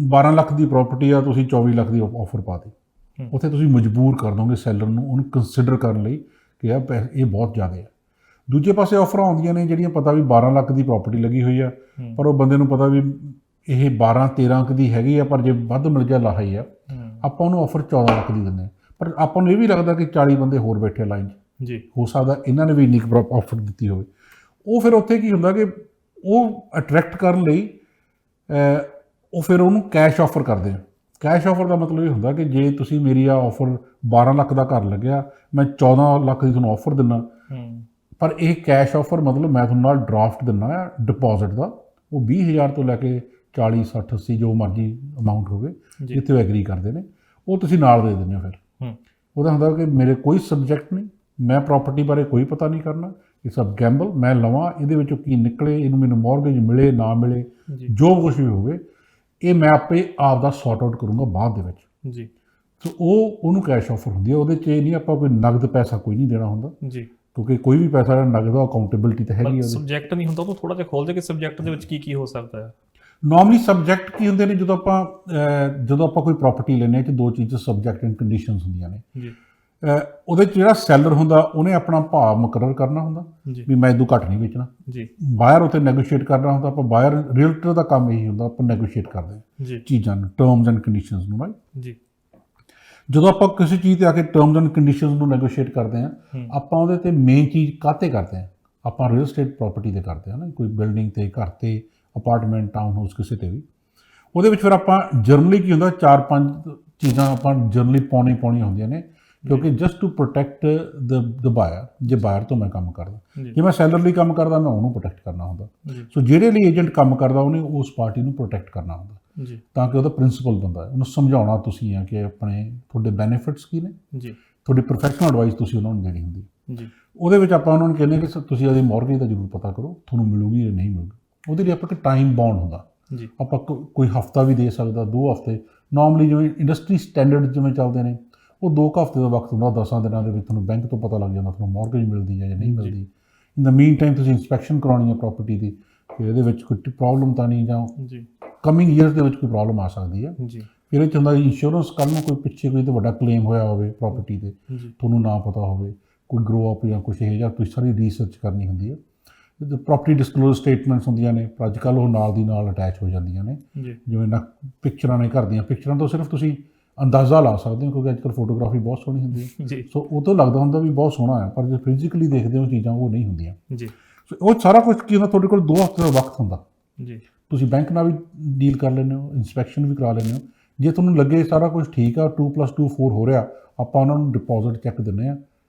12 ਲੱਖ ਦੀ ਪ੍ਰਾਪਰਟੀ ਆ, ਤੁਸੀਂ 24 ਲੱਖ ਦੀ ਆਫਰ ਪਾ ਦੇ, ਉੱਥੇ ਤੁਸੀਂ ਮਜਬੂਰ ਕਰ ਦੋਗੇ ਸੈਲਰ ਨੂੰ ਉਹਨੂੰ ਕੰਸੀਡਰ ਕਰਨ ਲਈ ਕਿ ਇਹ ਬਹੁਤ ਜ਼ਿਆਦਾ ਹੈ। ਦੂਜੇ ਪਾਸੇ ਆਫਰਾਂ ਆਉਂਦੀਆਂ ਨੇ ਜਿਹੜੀਆਂ ਪਤਾ ਵੀ 12 ਲੱਖ ਦੀ ਪ੍ਰਾਪਰਟੀ ਲੱਗੀ ਹੋਈ ਆ, ਪਰ ਉਹ ਬੰਦੇ ਨੂੰ ਪਤਾ ਵੀ ਇਹ 12-13 ਲੱਖ ਦੀ ਹੈਗੀ ਆ, ਪਰ ਜੇ ਵੱਧ ਮਿਲ ਗਿਆ ਲਾਹਾ ਹੀ ਆ, ਆਪਾਂ ਉਹਨੂੰ ਆਫਰ 14 ਲੱਖ ਦੀ ਦਿੰਦੇ ਹਾਂ। ਪਰ ਆਪਾਂ ਨੂੰ ਇਹ ਵੀ ਲੱਗਦਾ ਕਿ 40 ਬੰਦੇ ਹੋਰ ਬੈਠੇ ਲਾਈਨ 'ਚ ਜੀ, ਹੋ ਸਕਦਾ ਇਹਨਾਂ ਨੇ ਵੀ ਇੰਨੀ ਕੁ ਆਫਰ ਦਿੱਤੀ ਹੋਵੇ। ਉਹ ਫਿਰ ਉੱਥੇ ਕੀ ਹੁੰਦਾ ਕਿ ਉਹ ਅਟਰੈਕਟ ਕਰਨ ਲਈ ਉਹ ਫਿਰ ਉਹਨੂੰ ਕੈਸ਼ ਆਫਰ ਕਰਦੇ ਆ। ਕੈਸ਼ ਆਫਰ ਦਾ ਮਤਲਬ ਇਹ ਹੁੰਦਾ ਕਿ ਜੇ ਤੁਸੀਂ ਮੇਰੀ ਆ ਆਫਰ 12 ਲੱਖ ਦਾ ਘਰ ਲੱਗਿਆ, ਮੈਂ 14 ਲੱਖ ਦੀ ਤੁਹਾਨੂੰ ਆਫਰ ਦਿੰਦਾ, ਪਰ ਇਹ ਕੈਸ਼ ਆਫਰ ਮਤਲਬ ਮੈਂ ਤੁਹਾਨੂੰ ਨਾਲ ਡਰਾਫਟ ਦਿੰਦਾ ਆ ਡਿਪੋਜ਼ਿਟ ਦਾ, ਉਹ 20,000 ਤੋਂ ਲੈ ਕੇ 40, 60, 80 ਜੋ ਮਰਜ਼ੀ ਅਮਾਊਂਟ ਹੋਵੇ, ਜਿੱਥੇ ਉਹ ਐਗਰੀ ਕਰਦੇ ਨੇ, ਉਹ ਤੁਸੀਂ ਨਾਲ ਦੇ ਦਿੰਦੇ ਹੋ। ਫਿਰ ਉਹਦਾ ਹੁੰਦਾ ਕਿ ਮੇਰੇ ਕੋਈ ਸਬਜੈਕਟ ਨਹੀਂ, ਮੈਂ ਪ੍ਰਾਪਰਟੀ ਬਾਰੇ ਕੋਈ ਪਤਾ ਨਹੀਂ ਕਰਨਾ, ਇਹ ਸਭ ਗੈਂਬਲ, ਮੈਂ ਲਵਾਂ, ਇਹਦੇ ਵਿੱਚੋਂ ਕੀ ਨਿਕਲੇ, ਇਹਨੂੰ ਮੈਨੂੰ ਮੌਰਗੇਜ ਮਿਲੇ ਨਾ ਮਿਲੇ, ਜੋ ਕੁਛ ਵੀ ਹੋਵੇ, ਇਹ ਮੈਂ ਆਪੇ ਆਪ ਦਾ ਸੌਟ ਆਊਟ ਕਰੂੰਗਾ ਬਾਅਦ ਦੇ ਵਿੱਚ ਜੀ। ਸੋ ਉਹਨੂੰ ਕੈਸ਼ ਆਫਰ ਹੁੰਦੀ ਹੈ। ਉਹਦੇ 'ਚ ਇਹ ਨਹੀਂ ਆਪਾਂ ਕੋਈ ਨਗਦ ਪੈਸਾ ਕੋਈ ਨਹੀਂ ਦੇਣਾ ਹੁੰਦਾ ਜੀ, ਕਿਉਂਕਿ ਕੋਈ ਵੀ ਪੈਸਾ ਨਗਦ ਅਕਾਊਂਟੇਬਿਲਟੀ ਤਾਂ ਹੈਗੀ ਹੈ। ਸਬਜੈਕਟ ਨਹੀਂ ਹੁੰਦਾ, ਉਹ ਥੋੜਾ ਜਿਹਾ ਖੋਲ ਦੇ ਕਿ ਸਬਜੈਕਟ ਦੇ ਵਿੱਚ ਕੀ ਹੋ ਸਕਦਾ ਹੈ। ਨਾਰਮਲੀ ਸਬਜੈਕਟ ਕੀ ਹੁੰਦੇ ਨੇ, ਜਦੋਂ ਆਪਾਂ ਕੋਈ ਪ੍ਰਾਪਰਟੀ ਲੈਂਦੇ ਹਾਂ ਤੇ 2 ਚੀਜ਼ਾਂ ਸਬਜੈਕਟ ਐਂਡ ਕੰਡੀਸ਼ਨਸ ਹੁੰਦੀਆਂ ਨੇ ਜੀ। ਉਹਦੇ 'ਚ ਜਿਹੜਾ ਸੈਲਰ ਹੁੰਦਾ ਉਹਨੇ ਆਪਣਾ ਭਾਅ ਮੁਕਰਰ ਕਰਨਾ ਹੁੰਦਾ ਵੀ ਮੈਂ ਇਦੋਂ ਘੱਟ ਨਹੀਂ ਵੇਚਣਾ ਜੀ। ਬਾਇਰ ਉੱਥੇ ਨੈਗੋਸ਼ੀਏਟ ਕਰਨਾ ਹੁੰਦਾ। ਆਪਾਂ ਬਾਇਰ ਰੀਅਲਟਰ ਦਾ ਕੰਮ ਇਹੀ ਹੁੰਦਾ, ਆਪਾਂ ਨੈਗੋਸ਼ੀਏਟ ਕਰਦੇ ਹਾਂ ਚੀਜ਼ਾਂ ਨੂੰ, ਟਰਮਸ ਐਂਡ ਕੰਡੀਸ਼ਨਸ ਨੂੰ ਜੀ। ਜਦੋਂ ਆਪਾਂ ਕਿਸੇ ਚੀਜ਼ 'ਤੇ ਆ ਕੇ ਟਰਮਸ ਐਂਡ ਕੰਡੀਸ਼ਨਸ ਨੂੰ ਨੈਗੋਸ਼ੀਏਟ ਕਰਦੇ ਹਾਂ, ਆਪਾਂ ਉਹਦੇ 'ਤੇ ਮੇਨ ਚੀਜ਼ ਕਾਹਤੇ ਕਰਦੇ ਹਾਂ, ਆਪਾਂ ਰੀਅਲ ਸਟੇਟ ਪ੍ਰਾਪਰਟੀ 'ਤੇ ਕਰਦੇ ਹਾਂ ਨਾ, ਕੋਈ ਬਿਲਡਿੰਗ 'ਤੇ, ਘਰ 'ਤੇ, ਅਪਾਰਟਮੈਂਟ, ਟਾਊਨ ਹਾਊਸ, ਕਿਸੇ 'ਤੇ ਵੀ। ਉਹਦੇ ਵਿੱਚ ਫਿਰ ਆਪਾਂ ਜਰਨਲੀ ਕੀ ਹੁੰਦਾ, 4-5 ਚੀਜ਼ਾਂ ਆਪਾਂ ਜਰਨਲੀ ਪਾਉਣੀਆਂ ਹੁੰਦੀਆਂ ਨੇ, ਕਿਉਂਕਿ just to protect the buyer. ਜੇ ਬਾਇਰ ਤੋਂ ਮੈਂ ਕੰਮ ਕਰਦਾ, ਜੇ ਮੈਂ ਸੈਲਰ ਲਈ ਕੰਮ ਕਰਦਾ, ਮੈਂ ਉਹਨੂੰ ਪ੍ਰੋਟੈਕਟ ਕਰਨਾ ਹੁੰਦਾ। ਸੋ ਜਿਹੜੇ ਲਈ ਏਜੰਟ ਕੰਮ ਕਰਦਾ ਉਹਨੇ ਉਸ ਪਾਰਟੀ ਨੂੰ ਪ੍ਰੋਟੈਕਟ ਕਰਨਾ ਹੁੰਦਾ ਜੀ, ਤਾਂ ਕਿ ਉਹਦਾ ਪ੍ਰਿੰਸੀਪਲ ਬੰਦਾ ਹੈ, ਉਹਨੂੰ ਸਮਝਾਉਣਾ ਤੁਸੀਂ ਆ ਕਿ ਤੁਹਾਡੇ ਬੈਨੀਫਿਟਸ ਕੀ ਨੇ ਜੀ, ਤੁਹਾਡੀ ਪ੍ਰੋਫੈਸ਼ਨਲ ਐਡਵਾਈਸ ਤੁਸੀਂ ਉਹਨਾਂ ਨੂੰ ਦੇਣੀ ਹੁੰਦੀ ਜੀ। ਉਹਦੇ ਵਿੱਚ ਆਪਾਂ ਉਹਨਾਂ ਨੂੰ ਕਹਿੰਦੇ ਕਿ ਤੁਸੀਂ ਉਹਦੀ ਮੌਰਗੇਜ ਦਾ ਜ਼ਰੂਰ ਪਤਾ ਕਰੋ, ਤੁਹਾਨੂੰ ਮਿਲੂਗੀ ਜਾਂ ਨਹੀਂ ਮਿਲੂਗੀ। ਉਹਦੇ ਲਈ ਆਪਾਂ ਇੱਕ ਟਾਈਮ ਬਾਉਂਡ ਹੁੰਦਾ ਜੀ, ਆਪਾਂ ਕੋਈ ਹਫਤਾ ਵੀ ਦੇ ਸਕਦਾ, 2 ਹਫ਼ਤੇ, ਨਾਰਮਲੀ ਜਿਵੇਂ ਇੰਡਸਟਰੀ ਸਟੈਂਡਰਡ ਜਿਵੇਂ ਚੱਲਦੇ ਨੇ, ਉਹ 2 ਹਫ਼ਤੇ ਦਾ ਵਕਤ ਹੁੰਦਾ। 10 ਦਿਨਾਂ ਦੇ ਵਿੱਚ ਤੁਹਾਨੂੰ ਬੈਂਕ ਤੋਂ ਪਤਾ ਲੱਗ ਜਾਂਦਾ ਤੁਹਾਨੂੰ ਮੌਰਗੇਜ ਮਿਲਦੀ ਹੈ ਜਾਂ ਨਹੀਂ ਮਿਲਦੀ। ਇਨ ਦਾ ਮੀਨ ਟਾਈਮ ਤੁਸੀਂ ਇੰਸਪੈਕਸ਼ਨ ਕਰਾਉਣੀ ਹੈ ਪ੍ਰਾਪਰਟੀ ਦੀ, ਕਿ ਇਹਦੇ ਵਿੱਚ ਕੋਈ ਪ੍ਰੋਬਲਮ ਤਾਂ ਨਹੀਂ, ਜਾਂ ਕਮਿੰਗ ਈਅਰਸ ਦੇ ਵਿੱਚ ਕੋਈ ਪ੍ਰੋਬਲਮ ਆ ਸਕਦੀ ਹੈ ਜੀ। ਫਿਰ ਇਹ 'ਚ ਹੁੰਦਾ ਇੰਸ਼ੋਰੈਂਸ, ਕੱਲ੍ਹ ਨੂੰ ਕੋਈ ਪਿੱਛੇ ਕੋਈ ਤਾਂ ਵੱਡਾ ਕਲੇਮ ਹੋਇਆ ਹੋਵੇ ਪ੍ਰਾਪਰਟੀ 'ਤੇ, ਤੁਹਾਨੂੰ ਨਾ ਪਤਾ ਹੋਵੇ, ਕੋਈ ਗਰੋ ਅਪ ਜਾਂ ਕੁਛ ਇਹ, ਜਾਂ ਤੁਸੀਂ ਸਾਰੀ ਰਿਸਰਚ ਕਰਨੀ ਹੁੰਦੀ ਹੈ। ਪ੍ਰੋਪਰਟੀ ਡਿਸਕਲੋਜ਼ ਸਟੇਟਮੈਂਟਸ ਹੁੰਦੀਆਂ ਨੇ, ਪਰ ਅੱਜ ਕੱਲ੍ਹ ਉਹ ਨਾਲ ਦੀ ਨਾਲ ਅਟੈਚ ਹੋ ਜਾਂਦੀਆਂ ਨੇ, ਜਿਵੇਂ ਨਾ ਪਿਕਚਰਾਂ ਨੇ, ਘਰ ਦੀਆਂ ਪਿਕਚਰਾਂ ਤੋਂ ਸਿਰਫ ਤੁਸੀਂ ਅੰਦਾਜ਼ਾ ਲਾ ਸਕਦੇ ਹੋ, ਕਿਉਂਕਿ ਅੱਜ ਕੱਲ੍ਹ ਫੋਟੋਗ੍ਰਾਫੀ ਬਹੁਤ ਸੋਹਣੀ ਹੁੰਦੀ ਹੈ। ਸੋ ਉਹ ਤੋਂ ਲੱਗਦਾ ਹੁੰਦਾ ਵੀ ਬਹੁਤ ਸੋਹਣਾ ਹੈ, ਪਰ ਜੇ ਫਿਜ਼ੀਕਲੀ ਦੇਖਦੇ ਹੋ ਚੀਜ਼ਾਂ ਉਹ ਨਹੀਂ ਹੁੰਦੀਆਂ ਜੀ। ਸੋ ਉਹ ਸਾਰਾ ਕੁਝ ਕੀ ਹੁੰਦਾ, ਤੁਹਾਡੇ ਕੋਲ 2 ਹਫ਼ਤੇ ਦਾ ਵਕਤ ਹੁੰਦਾ ਜੀ। ਤੁਸੀਂ ਬੈਂਕ ਨਾਲ ਵੀ ਡੀਲ ਕਰ ਲੈਂਦੇ ਹੋ, ਇੰਸਪੈਕਸ਼ਨ ਵੀ ਕਰਾ ਲੈਂਦੇ ਹੋ। ਜੇ ਤੁਹਾਨੂੰ ਲੱਗੇ ਸਾਰਾ ਕੁਝ ਠੀਕ ਆ, 2+2 4 ਹੋ ਰਿਹਾ, ਆਪਾਂ ਉਹਨਾਂ ਨੂੰ ਡਿਪੋਜ਼ਿਟ ਚੈੱਕ ਦਿੰਦੇ ਹਾਂ,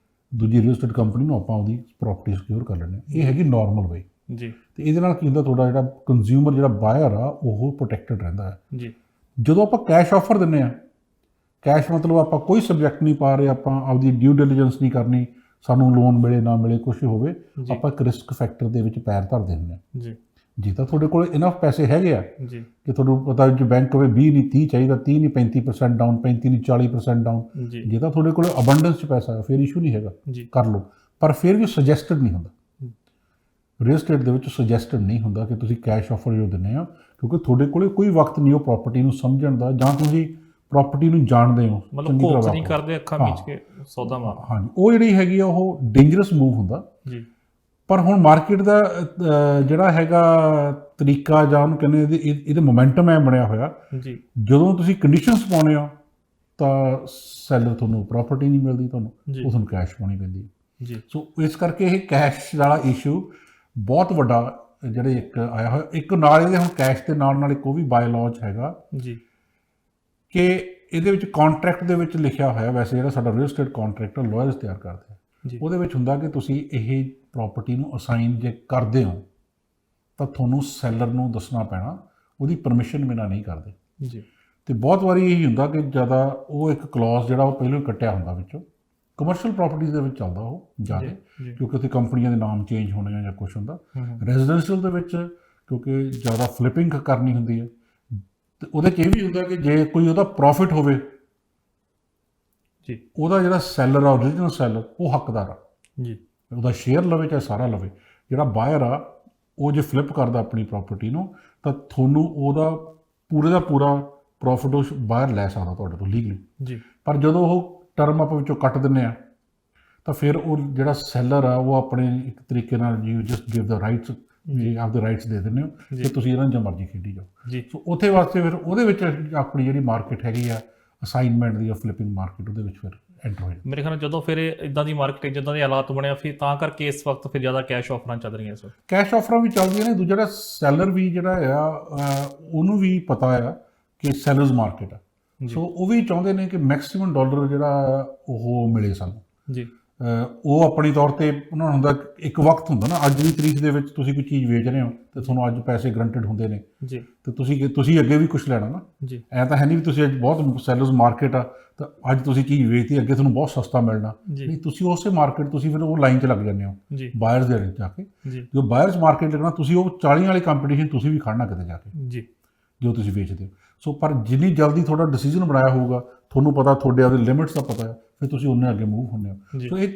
ਦੂਜੀ ਰੀਅਲ ਸਟੇਟ ਕੰਪਨੀ ਨੂੰ, ਆਪਾਂ ਉਹਦੀ ਪ੍ਰਾਪਰਟੀ ਸਿਕਿਉਰ ਕਰ ਲੈਂਦੇ ਹਾਂ। ਇਹ ਹੈਗੀ ਨਾਰਮਲ ਵੇ ਜੀ। ਅਤੇ ਇਹਦੇ ਨਾਲ ਕੀ ਹੁੰਦਾ, ਤੁਹਾਡਾ ਜਿਹੜਾ ਕੰਜ਼ਿਊਮਰ, ਜਿਹੜਾ ਬਾਇਰ ਆ, ਉਹ ਪ੍ਰੋਟੈਕਟਡ ਰਹਿੰਦਾ ਹੈ ਜੀ। ਜਦੋਂ ਆਪਾਂ ਕੈਸ਼ ਆਫਰ ਦਿੰਦੇ ਹਾਂ, ਕੈਸ਼ ਮਤਲਬ ਆਪਾਂ ਕੋਈ ਸਬਜੈਕਟ ਨਹੀਂ ਪਾ ਰਹੇ, ਆਪਾਂ ਆਪਦੀ ਡਿਊ ਡਿਲੀਜੈਂਸ ਨਹੀਂ ਕਰਨੀ, ਸਾਨੂੰ ਲੋਨ ਮਿਲੇ ਨਾ ਮਿਲੇ ਕੁਛ ਹੋਵੇ, ਆਪਾਂ ਇੱਕ ਰਿਸਕ ਫੈਕਟਰ ਦੇ ਵਿੱਚ ਪੈਰ ਧਰਦੇ ਹੁੰਦੇ ਹਾਂ ਜੀ। ਜੇ ਤਾਂ ਤੁਹਾਡੇ ਕੋਲ ਇਨਫ ਪੈਸੇ ਹੈਗੇ ਆ ਜੀ ਕਿ ਤੁਹਾਨੂੰ ਪਤਾ ਜੇ ਬੈਂਕ ਹੋਵੇ 20 ਨਹੀਂ 30 ਚਾਹੀਦਾ, 30 ਨਹੀਂ 35% ਡਾਊਨ, 35 ਨਹੀਂ 40% ਡਾਊਨ, ਜੇ ਤਾਂ ਤੁਹਾਡੇ ਕੋਲ ਅਬੰਡੈਂਸ 'ਚ ਪੈਸਾ ਹੈ, ਫਿਰ ਇਸ਼ੂ ਨਹੀਂ ਹੈਗਾ, ਕਰ ਲਓ। ਪਰ ਫਿਰ ਵੀ ਸੁਜੈਸਟਡ ਨਹੀਂ ਹੁੰਦਾ ਰੀਅਲ ਏਸਟੇਟ ਦੇ ਵਿੱਚ ਸੁਜੈਸਟਡ ਨਹੀਂ ਹੁੰਦਾ ਕਿ ਤੁਸੀਂ ਕੈਸ਼ ਆਫਰ ਜੋ ਦਿੰਦੇ ਆ, ਕਿਉਂਕਿ ਤੁਹਾਡੇ ਕੋਲੇ ਕੋਈ ਵਕਤ ਨਹੀਂ ਉਹ ਪ੍ਰਾਪਰਟੀ ਨੂੰ ਸਮਝਣ ਦਾ, ਜਾਂ ਤੁਸੀਂ ਪ੍ਰਾਪਰਟੀ ਨੂੰ ਜਾਣਦੇ ਹੋ ਮਤਲਬ ਘੋਖ ਨਹੀਂ ਕਰਦੇ ਅੱਖਾਂ ਮੀਚ ਕੇ ਸੌਦਾ ਮਾਰ। ਹਾਂਜੀ, ਉਹ ਜਿਹੜੀ ਹੈਗੀ ਆ ਉਹ ਡੇਂਜਰਸ ਮੂਵ ਹੁੰਦਾ ਜੀ। ਪਰ ਹੁਣ ਮਾਰਕੀਟ ਦਾ ਜਿਹੜਾ ਹੈਗਾ ਤਰੀਕਾ, ਜਾਂ ਉਹਨੂੰ ਕਹਿੰਦੇ ਇਹਦੇ ਮੋਮੈਂਟਮ ਐ ਬਣਿਆ ਹੋਇਆ ਜੀ, ਜਦੋਂ ਤੁਸੀਂ ਕੰਡੀਸ਼ਨਸ ਪਾਉਂਦੇ ਹੋ ਤਾਂ ਸੈਲਰ ਤੁਹਾਨੂੰ ਪ੍ਰਾਪਰਟੀ ਨਹੀਂ ਮਿਲਦੀ, ਤੁਹਾਨੂੰ ਉਹ ਤੁਹਾਨੂੰ ਕੈਸ਼ ਪਾਉਣੀ ਪੈਂਦੀ ਜੀ। ਸੋ ਇਸ ਕਰਕੇ ਇਹ ਕੈਸ਼ ਵਾਲਾ ਇਸ਼ੂ ਬਹੁਤ ਵੱਡਾ ਜਿਹੜੇ ਇੱਕ ਆਇਆ ਹੋਇਆ। ਇੱਕ ਨਾਲ ਇਹਦੇ ਹੁਣ ਕੈਸ਼ ਦੇ ਨਾਲ ਇੱਕ ਉਹ ਵੀ ਬਾਈ ਲਾਅ 'ਚ ਹੈਗਾ ਜੀ ਕਿ ਇਹਦੇ ਵਿੱਚ ਕੰਟਰੈਕਟ ਦੇ ਵਿੱਚ ਲਿਖਿਆ ਹੋਇਆ, ਵੈਸੇ ਜਿਹੜਾ ਸਾਡਾ ਰੀਅਲ ਏਸਟੇਟ ਕੰਟਰੈਕਟ ਲਾਇਰਸ ਤਿਆਰ ਕਰਦੇ ਆ, ਉਹਦੇ ਵਿੱਚ ਹੁੰਦਾ ਕਿ ਤੁਸੀਂ ਇਹ ਪ੍ਰਾਪਰਟੀ ਨੂੰ ਅਸਾਈਨ ਜੇ ਕਰਦੇ ਹੋ ਤਾਂ ਤੁਹਾਨੂੰ ਸੈਲਰ ਨੂੰ ਦੱਸਣਾ ਪੈਣਾ, ਉਹਦੀ ਪਰਮਿਸ਼ਨ ਬਿਨਾਂ ਨਹੀਂ ਕਰਦੇ ਜੀ। ਤੇ ਬਹੁਤ ਵਾਰੀ ਇਹ ਹੁੰਦਾ ਕਿ ਜ਼ਿਆਦਾ ਉਹ ਇੱਕ ਕਲੌਜ਼ ਜਿਹੜਾ ਉਹ ਪਹਿਲਾਂ ਹੀ ਕੱਟਿਆ ਹੁੰਦਾ ਵਿੱਚੋਂ, ਕਮਰਸ਼ੀਅਲ ਪ੍ਰਾਪਰਟੀਜ਼ ਦੇ ਵਿੱਚ ਚੱਲਦਾ ਉਹ ਜ਼ਿਆਦਾ, ਕਿਉਂਕਿ ਉੱਥੇ ਕੰਪਨੀਆਂ ਦੇ ਨਾਮ ਚੇਂਜ ਹੋਣੇ ਆ ਜਾਂ ਕੁਛ ਹੁੰਦਾ। ਰੈਜ਼ੀਡੈਂਸ਼ੀਅਲ ਦੇ ਵਿੱਚ ਕਿਉਂਕਿ ਜ਼ਿਆਦਾ ਫਲਿੱਪਿੰਗ ਕਰਨੀ ਹੁੰਦੀ ਹੈ, ਤੇ ਉਹਦੇ 'ਚ ਇਹ ਵੀ ਹੁੰਦਾ ਕਿ ਜੇ ਕੋਈ ਉਹਦਾ ਪ੍ਰੋਫਿਟ ਹੋਵੇ ਜੀ, ਉਹਦਾ ਜਿਹੜਾ ਸੈਲਰ ਆ, ਓਰੀਜਨਲ ਸੈਲਰ, ਉਹ ਹੱਕਦਾਰ ਆ ਜੀ, ਉਹਦਾ ਸ਼ੇਅਰ ਲਵੇ ਚਾਹੇ ਸਾਰਾ ਲਵੇ। ਜਿਹੜਾ ਬਾਇਰ ਆ ਉਹ ਜੇ ਫਲਿੱਪ ਕਰਦਾ ਆਪਣੀ ਪ੍ਰਾਪਰਟੀ ਨੂੰ ਤਾਂ ਤੁਹਾਨੂੰ ਉਹਦਾ ਪੂਰੇ ਦਾ ਪੂਰਾ ਪ੍ਰੋਫਿਟ ਉਹ ਬਾਇਰ ਲੈ ਸਕਦਾ ਤੁਹਾਡੇ ਤੋਂ ਲੀਗਲੀ ਜੀ। ਪਰ ਜਦੋਂ ਉਹ ਟਰਮ ਆਪਾਂ ਵਿੱਚੋਂ ਕੱਟ ਦਿੰਦੇ ਆ ਤਾਂ ਫਿਰ ਉਹ ਜਿਹੜਾ ਸੈਲਰ ਆ ਉਹ ਆਪਣੇ ਇੱਕ ਤਰੀਕੇ ਨਾਲ you just give the rights, ਆਪਦੇ ਰਾਈਟਸ ਦੇ ਦਿੰਦੇ ਹੋ ਕਿ ਤੁਸੀਂ ਇਹਨਾਂ ਜਾਂ ਮਰਜ਼ੀ ਖੇਡੀ ਜਾਓ ਜੀ। ਸੋ ਉੱਥੇ ਵਾਸਤੇ ਫਿਰ ਉਹਦੇ ਵਿੱਚ ਆਪਣੀ ਜਿਹੜੀ ਮਾਰਕੀਟ ਹੈਗੀ ਆ ਅਸਾਈਨਮੈਂਟ ਦੀ, ਫਲਿੱਪਿੰਗ ਮਾਰਕੀਟ, ਉਹਦੇ ਵਿੱਚ ਫਿਰ ਐਂਟਰ ਹੋਏ। ਮੇਰੇ ਖਿਆਲ ਨਾਲ ਜਦੋਂ ਫਿਰ ਇਦਾਂ ਦੀ ਮਾਰਕੀਟ, ਜਿੱਦਾਂ ਦੇ ਹਾਲਾਤ ਬਣਿਆ, ਫਿਰ ਤਾਂ ਕਰਕੇ ਇਸ ਵਕਤ ਫਿਰ ਜ਼ਿਆਦਾ ਕੈਸ਼ ਆਫਰਾਂ ਚੱਲ ਰਹੀਆਂ। ਇਸ ਵਕਤ ਕੈਸ਼ ਆਫਰਾਂ ਵੀ ਚੱਲਦੀਆਂ ਨੇ। ਦੂਜਾ ਜਿਹੜਾ ਸੈਲਰ ਵੀ ਜਿਹੜਾ ਆ ਉਹਨੂੰ ਵੀ ਪਤਾ ਆ ਕਿ ਸੈਲਰਸ ਮਾਰਕੀਟ ਆ, ਸੋ ਉਹ ਵੀ ਚਾਹੁੰਦੇ ਨੇ ਕਿ ਮੈਕਸਿਮਮ ਡਾਲਰ ਜਿਹੜਾ ਉਹ ਮਿਲੇ ਸਾਨੂੰ ਜੀ। ਉਹ ਆਪਣੀ ਤੌਰ ਤੇ ਉਹਨਾਂ ਨੂੰ ਹੁੰਦਾ, ਇੱਕ ਵਕਤ ਹੁੰਦਾ ਨਾ, ਅੱਜ ਦੀ ਤਰੀਕ ਦੇ ਵਿੱਚ ਤੁਸੀਂ ਕੋਈ ਚੀਜ਼ ਵੇਚ ਰਹੇ ਹੋ ਤੇ ਤੁਹਾਨੂੰ ਅੱਜ ਪੈਸੇ ਗਰੰਟਡ ਹੁੰਦੇ ਨੇ ਜੀ, ਤੇ ਤੁਸੀਂ ਅੱਗੇ ਵੀ ਕੁਝ ਲੈਣਾ ਨਾ ਜੀ। ਐਂ ਤਾਂ ਹੈ ਨਹੀਂ ਵੀ ਤੁਸੀਂ ਅੱਜ ਬਹੁਤ ਸੈਲਰਸ ਮਾਰਕੀਟ ਆ ਤਾਂ ਅੱਜ ਤੁਸੀਂ ਚੀਜ਼ ਵੇਚਤੀ, ਅੱਗੇ ਤੁਹਾਨੂੰ ਬਹੁਤ ਸਸਤਾ ਮਿਲਣਾ ਨਹੀਂ। ਤੁਸੀਂ ਉਸੇ ਮਾਰਕੀਟ, ਤੁਸੀਂ ਫਿਰ ਉਹ ਲਾਈਨ 'ਚ ਲੱਗ ਜਾਂਦੇ ਹੋ ਬਾਇਰਸ ਦੇ ਵਿੱਚ ਜਾ ਕੇ। ਜੋ ਬਾਇਰਸ ਮਾਰਕੀਟ ਲੱਗਣਾ, ਤੁਸੀਂ ਉਹ 40 ਵਾਲੀ ਕੰਪੀਟੀਸ਼ਨ ਤੁਸੀਂ ਵੀ ਖੜਨਾ ਕਿਤੇ ਜਾ ਕੇ ਜੀ, ਜੋ ਤੁਸੀਂ ਵੇਚਦੇ ਹੋ। ਸੋ ਪਰ ਜਿੰਨੀ ਜਲਦੀ ਤੁਹਾਡਾ ਡਿਸੀਜਨ ਬਣਾਇਆ ਹੋਊਗਾ, ਤੁਹਾਨੂੰ ਪਤਾ, ਤੁਹਾਡੇ ਆਪਦੇ ਲਿਮਿਟਸ ਦਾ ਪਤਾ ਹੈ, ਫਿਰ ਤੁਸੀਂ ਉਹਨੇ ਅੱਗੇ ਮੂਵ ਹੁੰਦੇ ਹੋ। ਸੋ ਇਹ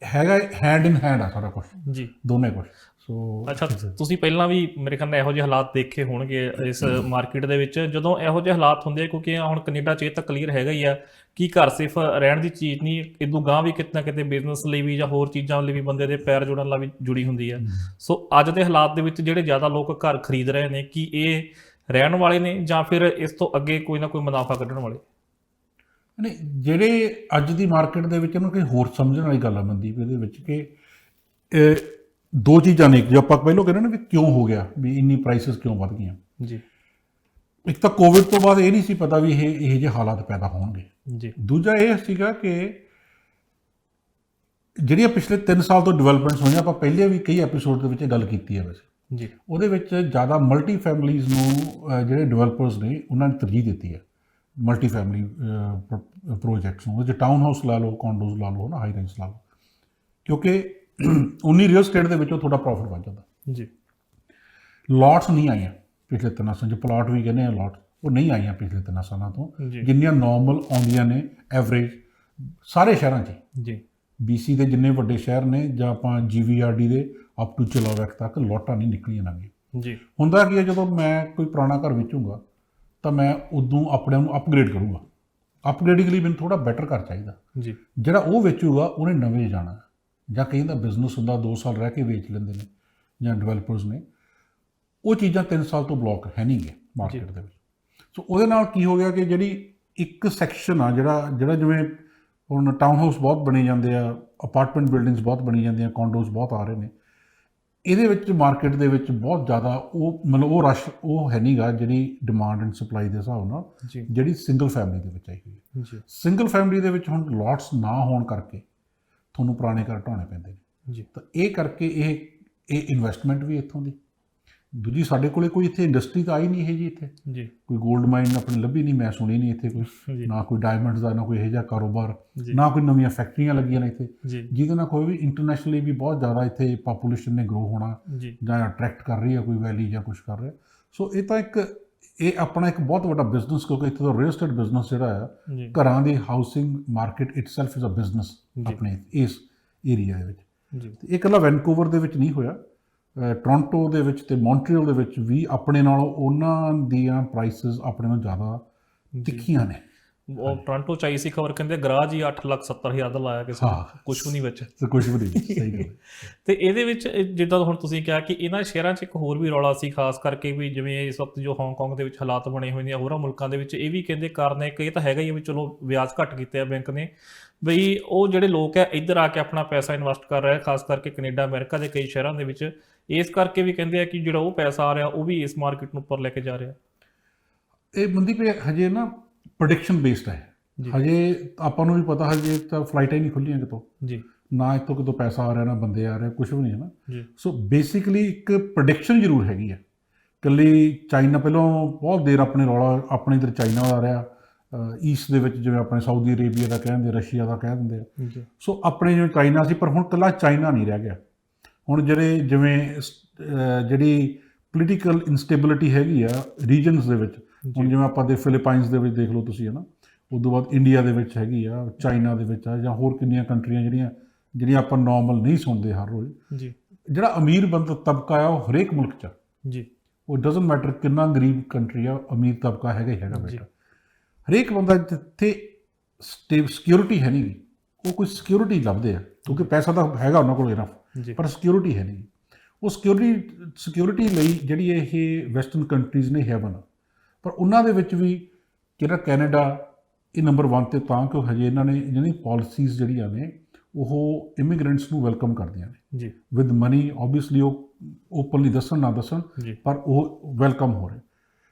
ਹੈਗਾ ਹੈਂਡ ਇਨ ਹੈਂਡ ਆ ਸਾਰਾ ਕੁਝ ਜੀ, ਦੋਨੇ ਕੁਝ। ਸੋ ਅੱਛਾ, ਤੁਸੀਂ ਪਹਿਲਾਂ ਵੀ ਮੇਰੇ ਖਿਆਲ ਨਾਲ ਇਹੋ ਜਿਹੇ ਹਾਲਾਤ ਦੇਖੇ ਹੋਣਗੇ ਇਸ ਮਾਰਕੀਟ ਦੇ ਵਿੱਚ। ਜਦੋਂ ਇਹੋ ਜਿਹੇ ਹਾਲਾਤ ਹੁੰਦੇ ਆ, ਕਿਉਂਕਿ ਹੁਣ ਕੈਨੇਡਾ 'ਚ ਇਹ ਤਾਂ ਕਲੀਅਰ ਹੈਗਾ ਹੀ ਆ ਕਿ ਘਰ ਸਿਰਫ ਰਹਿਣ ਦੀ ਚੀਜ਼ ਨਹੀਂ, ਇਦੋਂ ਗਾਂ ਵੀ ਕਿਤੇ ਨਾ ਕਿਤੇ ਬਿਜ਼ਨਸ ਲਈ ਵੀ ਜਾਂ ਹੋਰ ਚੀਜ਼ਾਂ ਲਈ ਵੀ ਬੰਦੇ ਦੇ ਪੈਰ ਜੋੜਨ ਲਈ ਵੀ ਜੁੜੀ ਹੁੰਦੀ ਆ। ਸੋ ਅੱਜ ਦੇ ਹਾਲਾਤ ਦੇ ਵਿੱਚ ਜਿਹੜੇ ਜ਼ਿਆਦਾ ਲੋਕ ਘਰ ਖਰੀਦ ਰਹੇ ਨੇ, ਕੀ ਇਹ ਰਹਿਣ ਵਾਲੇ ਨੇ ਜਾਂ ਫਿਰ ਇਸ ਤੋਂ ਅੱਗੇ ਕੋਈ ਨਾ ਕੋਈ ਮੁਨਾਫਾ ਕੱਢਣ ਵਾਲੇ? ਨਹੀਂ, ਜਿਹੜੇ ਅੱਜ ਦੀ ਮਾਰਕੀਟ ਦੇ ਵਿੱਚ ਇਹਨੂੰ ਕੋਈ ਹੋਰ ਸਮਝਣ ਵਾਲੀ ਗੱਲ ਆ ਮਨਦੀਪ ਇਹਦੇ ਵਿੱਚ ਕਿ ਦੋ ਚੀਜ਼ਾਂ ਨੇ। ਜੋ ਆਪਾਂ ਪਹਿਲਾਂ ਕਹਿੰਦੇ ਨਾ ਵੀ ਕਿਉਂ ਹੋ ਗਿਆ, ਵੀ ਇੰਨੀ ਪ੍ਰਾਈਸਿਸ ਕਿਉਂ ਵੱਧ ਗਈਆਂ ਜੀ। ਇੱਕ ਤਾਂ ਕੋਵਿਡ ਤੋਂ ਬਾਅਦ ਇਹ ਨਹੀਂ ਸੀ ਪਤਾ ਵੀ ਇਹ ਜਿਹੇ ਹਾਲਾਤ ਪੈਦਾ ਹੋਣਗੇ ਜੀ। ਦੂਜਾ ਇਹ ਸੀਗਾ ਕਿ ਜਿਹੜੀਆਂ ਪਿਛਲੇ 3 ਸਾਲ ਤੋਂ ਡਿਵੈਲਪਮੈਂਟਸ ਹੋਈਆਂ, ਆਪਾਂ ਪਹਿਲੇ ਵੀ ਕਈ ਐਪੀਸੋਡ ਦੇ ਵਿੱਚ ਇਹ ਗੱਲ ਕੀਤੀ ਹੈ ਵੈਸੇ ਜੀ, ਉਹਦੇ ਵਿੱਚ ਜ਼ਿਆਦਾ ਮਲਟੀ ਫੈਮਲੀਜ਼ ਨੂੰ ਜਿਹੜੇ ਡਿਵੈਲਪਰਸ ਨੇ ਉਹਨਾਂ ਨੇ ਤਰਜੀਹ ਦਿੱਤੀ ਹੈ, ਮਲਟੀ ਫੈਮਲੀ ਪ੍ਰੋਜੈਕਟਸ ਨੂੰ। ਉਹਦੇ 'ਚ ਟਾਊਨ ਹਾਊਸ ਲਾ ਲਓ, ਕੌਂਡੋਜ਼ ਲਾ ਲਓ, ਨਾ ਹਾਈ ਰਾਈਜ਼ ਲਾ ਲਓ, ਕਿਉਂਕਿ ਉਨੀ ਰੀਅਲ ਸਟੇਟ ਦੇ ਵਿੱਚੋਂ ਤੁਹਾਡਾ ਪ੍ਰੋਫਿਟ ਵੱਧ ਜਾਂਦਾ ਜੀ। ਲੋਟਸ ਨਹੀਂ ਆਈਆਂ ਪਿਛਲੇ 3 ਸਾਲਾਂ 'ਚ, ਪਲਾਟ ਵੀ ਕਹਿੰਦੇ ਆ ਲੋਟ, ਉਹ ਨਹੀਂ ਆਈਆਂ ਪਿਛਲੇ 3 ਸਾਲਾਂ ਤੋਂ, ਜਿੰਨੀਆਂ ਨੋਰਮਲ ਆਉਂਦੀਆਂ ਨੇ ਐਵਰੇਜ ਸਾਰੇ ਸ਼ਹਿਰਾਂ 'ਚ ਜੀ। BC ਦੇ ਜਿੰਨੇ ਵੱਡੇ ਸ਼ਹਿਰ ਨੇ, ਜਾਂ ਆਪਾਂ GVRD ਦੇ ਅਪ ਟੂ ਚਲੋਵੈਕ ਤੱਕ ਲੋਟਾਂ ਨਹੀਂ ਨਿਕਲੀਆਂ ਨਵੀਆਂ ਜੀ। ਹੁੰਦਾ ਕੀ ਹੈ, ਜਦੋਂ ਮੈਂ ਕੋਈ ਪੁਰਾਣਾ ਘਰ ਵੇਚੂੰਗਾ ਤਾਂ ਮੈਂ ਉਦੋਂ ਆਪਣੇ ਨੂੰ ਅਪਗ੍ਰੇਡ ਕਰੂੰਗਾ। ਅਪਗ੍ਰੇਡਿੰਗ ਲਈ ਮੈਨੂੰ ਥੋੜ੍ਹਾ ਬੈਟਰ ਘਰ ਚਾਹੀਦਾ ਜੀ। ਜਿਹੜਾ ਉਹ ਵੇਚੂਗਾ ਉਹਨੇ ਨਵੇਂ ਜਾਣਾ, ਜਾਂ ਕਈ ਦਾ ਬਿਜ਼ਨਸ ਹੁੰਦਾ 2 ਸਾਲ ਰਹਿ ਕੇ ਵੇਚ ਲੈਂਦੇ ਨੇ ਜਾਂ ਡਿਵੈਲਪਰਸ ਨੇ। ਉਹ ਚੀਜ਼ਾਂ 3 ਸਾਲ ਤੋਂ ਬਲੌਕ ਹੈ ਨਹੀਂ ਗੇ ਮਾਰਕੀਟ ਦੇ ਵਿੱਚ। ਸੋ ਉਹਦੇ ਨਾਲ ਕੀ ਹੋ ਗਿਆ ਕਿ ਜਿਹੜੀ ਇੱਕ ਸੈਕਸ਼ਨ ਆ, ਜਿਹੜਾ ਜਿਵੇਂ ਹੁਣ ਟਾਊਨ ਹਾਊਸ ਬਹੁਤ ਬਣੇ ਜਾਂਦੇ ਆ, ਅਪਾਰਟਮੈਂਟ ਬਿਲਡਿੰਗਸ ਬਹੁਤ ਬਣੀ ਜਾਂਦੀਆਂ, ਕੌਂਡੋਜ਼ ਬਹੁਤ ਆ ਰਹੇ ਨੇ, ਇਹਦੇ ਵਿੱਚ ਮਾਰਕੀਟ ਦੇ ਵਿੱਚ ਬਹੁਤ ਜ਼ਿਆਦਾ ਉਹ ਮਤਲਬ ਉਹ ਰਸ਼ ਉਹ ਹੈ ਨਹੀਂ ਗਾ ਜਿਹੜੀ ਡਿਮਾਂਡ ਐਂਡ ਸਪਲਾਈ ਦੇ ਹਿਸਾਬ ਨਾਲ ਜਿਹੜੀ ਸਿੰਗਲ ਫੈਮਿਲੀ ਦੇ ਵਿੱਚ ਆਈ ਹੋਈ ਹੈ। ਸਿੰਗਲ ਫੈਮਿਲੀ ਦੇ ਵਿੱਚ ਹੁਣ ਲੋਟਸ ਨਾ ਹੋਣ ਕਰਕੇ ਤੁਹਾਨੂੰ ਪੁਰਾਣੇ ਘਰ ਢਾਉਣੇ ਪੈਂਦੇ ਨੇ ਜੀ। ਤਾਂ ਇਹ ਕਰਕੇ ਇਹ ਇਨਵੈਸਟਮੈਂਟ ਵੀ ਇੱਥੋਂ ਦੀ। ਦੂਜੀ, ਸਾਡੇ ਕੋਲੇ ਕੋਈ ਇੱਥੇ ਇੰਡਸਟਰੀ ਤਾਂ ਆਈ ਨਹੀਂ ਇਹ ਜੀ, ਇੱਥੇ ਜੀ ਕੋਈ ਗੋਲਡ ਮਾਈਨ ਆਪਣੀ ਲੱਭੀ ਨਹੀਂ, ਮੈਂ ਸੁਣੀ ਨਹੀਂ ਇੱਥੇ ਕੋਈ, ਨਾ ਕੋਈ ਡਾਇਮੰਡਸ ਦਾ, ਨਾ ਕੋਈ ਇਹੋ ਜਿਹਾ ਕਾਰੋਬਾਰ, ਨਾ ਕੋਈ ਨਵੀਆਂ ਫੈਕਟਰੀਆਂ ਲੱਗੀਆਂ ਨੇ ਇੱਥੇ, ਜਿਹਦੇ ਨਾਲ ਕੋਈ ਵੀ ਇੰਟਰਨੈਸ਼ਨਲੀ ਵੀ ਬਹੁਤ ਜ਼ਿਆਦਾ ਇੱਥੇ ਪਾਪੂਲੇਸ਼ਨ ਨੇ ਗਰੋ ਹੋਣਾ ਜਾਂ ਅਟਰੈਕਟ ਕਰ ਰਹੀ ਹੈ ਕੋਈ ਵੈਲੀ ਜਾਂ ਕੁਛ ਕਰ ਰਿਹਾ। ਸੋ ਇਹ ਤਾਂ ਇਹ ਆਪਣਾ ਇੱਕ ਬਹੁਤ ਵੱਡਾ ਬਿਜ਼ਨਸ, ਕਿਉਂਕਿ ਇੱਥੇ ਦਾ ਰੀਅਲ ਏਸਟੇਟ ਬਿਜ਼ਨਸ ਜਿਹੜਾ ਆ, ਘਰਾਂ ਦੀ housing market itself is a business ਆਪਣੇ ਇਸ ਏਰੀਆ ਦੇ ਵਿੱਚ। ਇਹ ਇਕੱਲਾ ਵੈਨਕੂਵਰ ਦੇ ਵਿੱਚ ਨਹੀਂ ਹੋਇਆ, ਟੋਰਾਂਟੋ ਦੇ ਵਿੱਚ ਤੇ ਮੌਂਟਰੀਅਲ ਦੇ ਵਿੱਚ ਵੀ ਆਪਣੇ ਨਾਲੋਂ ਉਹਨਾਂ ਦੀਆਂ ਪ੍ਰਾਈਸਿਸ ਆਪਣੇ ਨਾਲੋਂ ਜ਼ਿਆਦਾ ਤਿੱਖੀਆਂ ਨੇ। ਉਹ ਟੋਰਾਂਟੋ ਚ ਆਈ ਸੀ ਖਬਰ, ਕਹਿੰਦੇ ਗਰਾਜ ਹੀ 8,70,000 ਦਾ ਲਾਇਆ ਕਿਸੇ ਨੇ, ਕੁਛ ਵੀ ਨਹੀਂ ਵਿੱਚ ਤੇ ਕੁਝ ਵੀ ਨਹੀਂ, ਸਹੀ ਗੱਲ। ਤੇ ਇਹਦੇ ਵਿੱਚ ਜਿੱਦਾਂ ਹੁਣ ਤੁਸੀਂ ਕਿਹਾ ਕਿ ਇਹਨਾਂ ਸ਼ਹਿਰਾਂ 'ਚ ਇੱਕ ਹੋਰ ਵੀ ਰੌਲਾ ਸੀ, ਖਾਸ ਕਰਕੇ ਵੀ ਜਿਵੇਂ ਇਸ ਵਕਤ ਜੋ ਹਾਂਗਕਾਂਗ ਦੇ ਵਿੱਚ ਹਾਲਾਤ ਬਣੇ ਹੋਏ ਨੇ, ਹੋਰਾਂ ਮੁਲਕਾਂ ਦੇ ਵਿੱਚ, ਇਹ ਵੀ ਕਹਿੰਦੇ ਕਾਰਨ ਇੱਕ ਇਹ ਤਾਂ ਹੈਗਾ ਹੀ ਆ ਵੀ ਚਲੋ ਵਿਆਜ ਘੱਟ ਕੀਤੇ ਆ ਬੈਂਕ ਨੇ, ਬਈ ਉਹ ਜਿਹੜੇ ਲੋਕ ਆ ਇੱਧਰ ਆ ਕੇ ਆਪਣਾ ਪੈਸਾ ਇਨਵੈਸਟ ਕਰ ਰਹੇ ਆ, ਖਾਸ ਕਰਕੇ ਕੈਨੇਡਾ ਅਮਰੀਕਾ ਦੇ ਕਈ ਸ਼ਹਿਰਾਂ ਦੇ ਵਿੱਚ, ਇਸ ਕਰਕੇ ਵੀ ਕਹਿੰਦੇ ਆ ਕਿ ਜਿਹੜਾ ਉਹ ਪੈਸਾ ਆ ਰਿਹਾ ਉਹ ਵੀ ਇਸ ਮਾਰਕੀਟ ਨੂੰ ਉੱਪਰ ਲੈ ਕੇ ਜਾ ਰਿਹਾ। ਇਹ ਮਨਦੀਪ ਹਜੇ ਨਾ ਪ੍ਰੈਡਿਕਸ਼ਨ ਬੇਸਡ ਹੈ, ਹਜੇ ਆਪਾਂ ਨੂੰ ਵੀ ਪਤਾ ਹਜੇ ਤਾਂ ਫਲਾਈਟਾਂ ਹੀ ਨਹੀਂ ਖੁੱਲੀਆਂ ਕਿਤੋਂ ਜੀ, ਨਾ ਇੱਥੋਂ ਕਿਤੋਂ ਪੈਸਾ ਆ ਰਿਹਾ ਨਾ ਬੰਦੇ ਆ ਰਹੇ, ਕੁਝ ਵੀ ਨਹੀਂ ਹੈ ਨਾ। ਸੋ ਬੇਸਿਕਲੀ ਇੱਕ ਪ੍ਰੈਡਿਕਸ਼ਨ ਜ਼ਰੂਰ ਹੈਗੀ ਆ। ਇਕੱਲੀ ਚਾਈਨਾ ਪਹਿਲਾਂ ਬਹੁਤ ਦੇਰ ਆਪਣੇ ਰੌਲਾ ਆਪਣੇ ਇੱਧਰ ਚਾਈਨਾ ਦਾ ਰਿਹਾ, ਈਸਟ ਦੇ ਵਿੱਚ ਜਿਵੇਂ ਆਪਣੇ ਸਾਊਦੀ ਅਰੇਬੀਆ ਦਾ ਕਹਿ ਦਿੰਦੇ, ਰਸ਼ੀਆ ਦਾ ਕਹਿ ਦਿੰਦੇ ਆ। ਸੋ ਆਪਣੇ ਜਿਵੇਂ ਚਾਈਨਾ ਸੀ, ਪਰ ਹੁਣ ਇਕੱਲਾ ਚਾਈਨਾ ਨਹੀਂ ਰਹਿ ਗਿਆ। ਹੁਣ ਜਿਵੇਂ ਜਿਹੜੀ ਪੋਲੀਟੀਕਲ ਇਨਸਟੇਬਿਲਿਟੀ ਹੈਗੀ ਆ ਰੀਜਨਸ ਦੇ ਵਿੱਚ, ਹੁਣ ਜਿਵੇਂ ਆਪਾਂ ਦੇ ਫਿਲੀਪਾਈਨਸ ਦੇ ਵਿੱਚ ਦੇਖ ਲਓ ਤੁਸੀਂ, ਹੈ ਨਾ, ਉਸ ਤੋਂ ਬਾਅਦ ਇੰਡੀਆ ਦੇ ਵਿੱਚ ਹੈਗੀ ਆ, ਚਾਈਨਾ ਦੇ ਵਿੱਚ ਆ, ਜਾਂ ਹੋਰ ਕਿੰਨੀਆਂ ਕੰਟਰੀਆਂ ਜਿਹੜੀਆਂ ਆਪਾਂ ਨੋਰਮਲ ਨਹੀਂ ਸੁਣਦੇ ਹਰ ਰੋਜ਼। ਜਿਹੜਾ ਅਮੀਰ ਤਬਕਾ ਆ ਉਹ ਹਰੇਕ ਮੁਲਕ 'ਚ ਜੀ, ਉਹ ਡਜ਼ਨਟ ਮੈਟਰ ਕਿੰਨਾ ਗਰੀਬ ਕੰਟਰੀ ਆ, ਅਮੀਰ ਤਬਕਾ ਹੈਗਾ ਹੀ ਹੈਗਾ ਬੇਟਾ। ਹਰੇਕ ਬੰਦਾ ਜਿੱਥੇ ਸਿਕਿਉਰਿਟੀ ਹੈ ਨਹੀਂ, ਉਹ ਕੋਈ ਸਿਕਿਉਰਿਟੀ ਲੱਭਦੇ ਆ, ਕਿਉਂਕਿ ਪੈਸਾ ਤਾਂ ਹੈਗਾ ਉਹਨਾਂ ਕੋਲ ਇਨਫ, ਪਰ ਸਿਕਿਉਰਿਟੀ ਹੈ ਨਹੀਂ। ਉਹ ਸਿਕਿਉਰਿਟੀ ਲਈ ਜਿਹੜੀ ਇਹ ਵੈਸਟਰਨ ਕੰਟਰੀਜ਼ ਨੇ ਹੈਵਨ, ਪਰ ਉਹਨਾਂ ਦੇ ਵਿੱਚ ਵੀ ਜਿਹੜਾ ਕੈਨੇਡਾ ਇਹ ਨੰਬਰ 1 ਤੇ ਤਾਂ ਕਿ ਹਜੇ ਇਹਨਾਂ ਨੇ ਜਿਹੜੀ ਪਾਲਿਸੀਜ਼ ਜਿਹੜੀਆਂ ਨੇ ਉਹ ਇਮੀਗ੍ਰੈਂਟਸ ਨੂੰ ਵੈਲਕਮ ਕਰਦੀਆਂ ਨੇ ਜੀ, ਵਿਦ ਮਨੀ। ਓਬਵੀਅਸਲੀ ਉਹ ਓਪਨਲੀ ਦੱਸਣ ਨਾ ਦੱਸਣ, ਪਰ ਉਹ ਵੈਲਕਮ ਹੋ ਰਹੇ।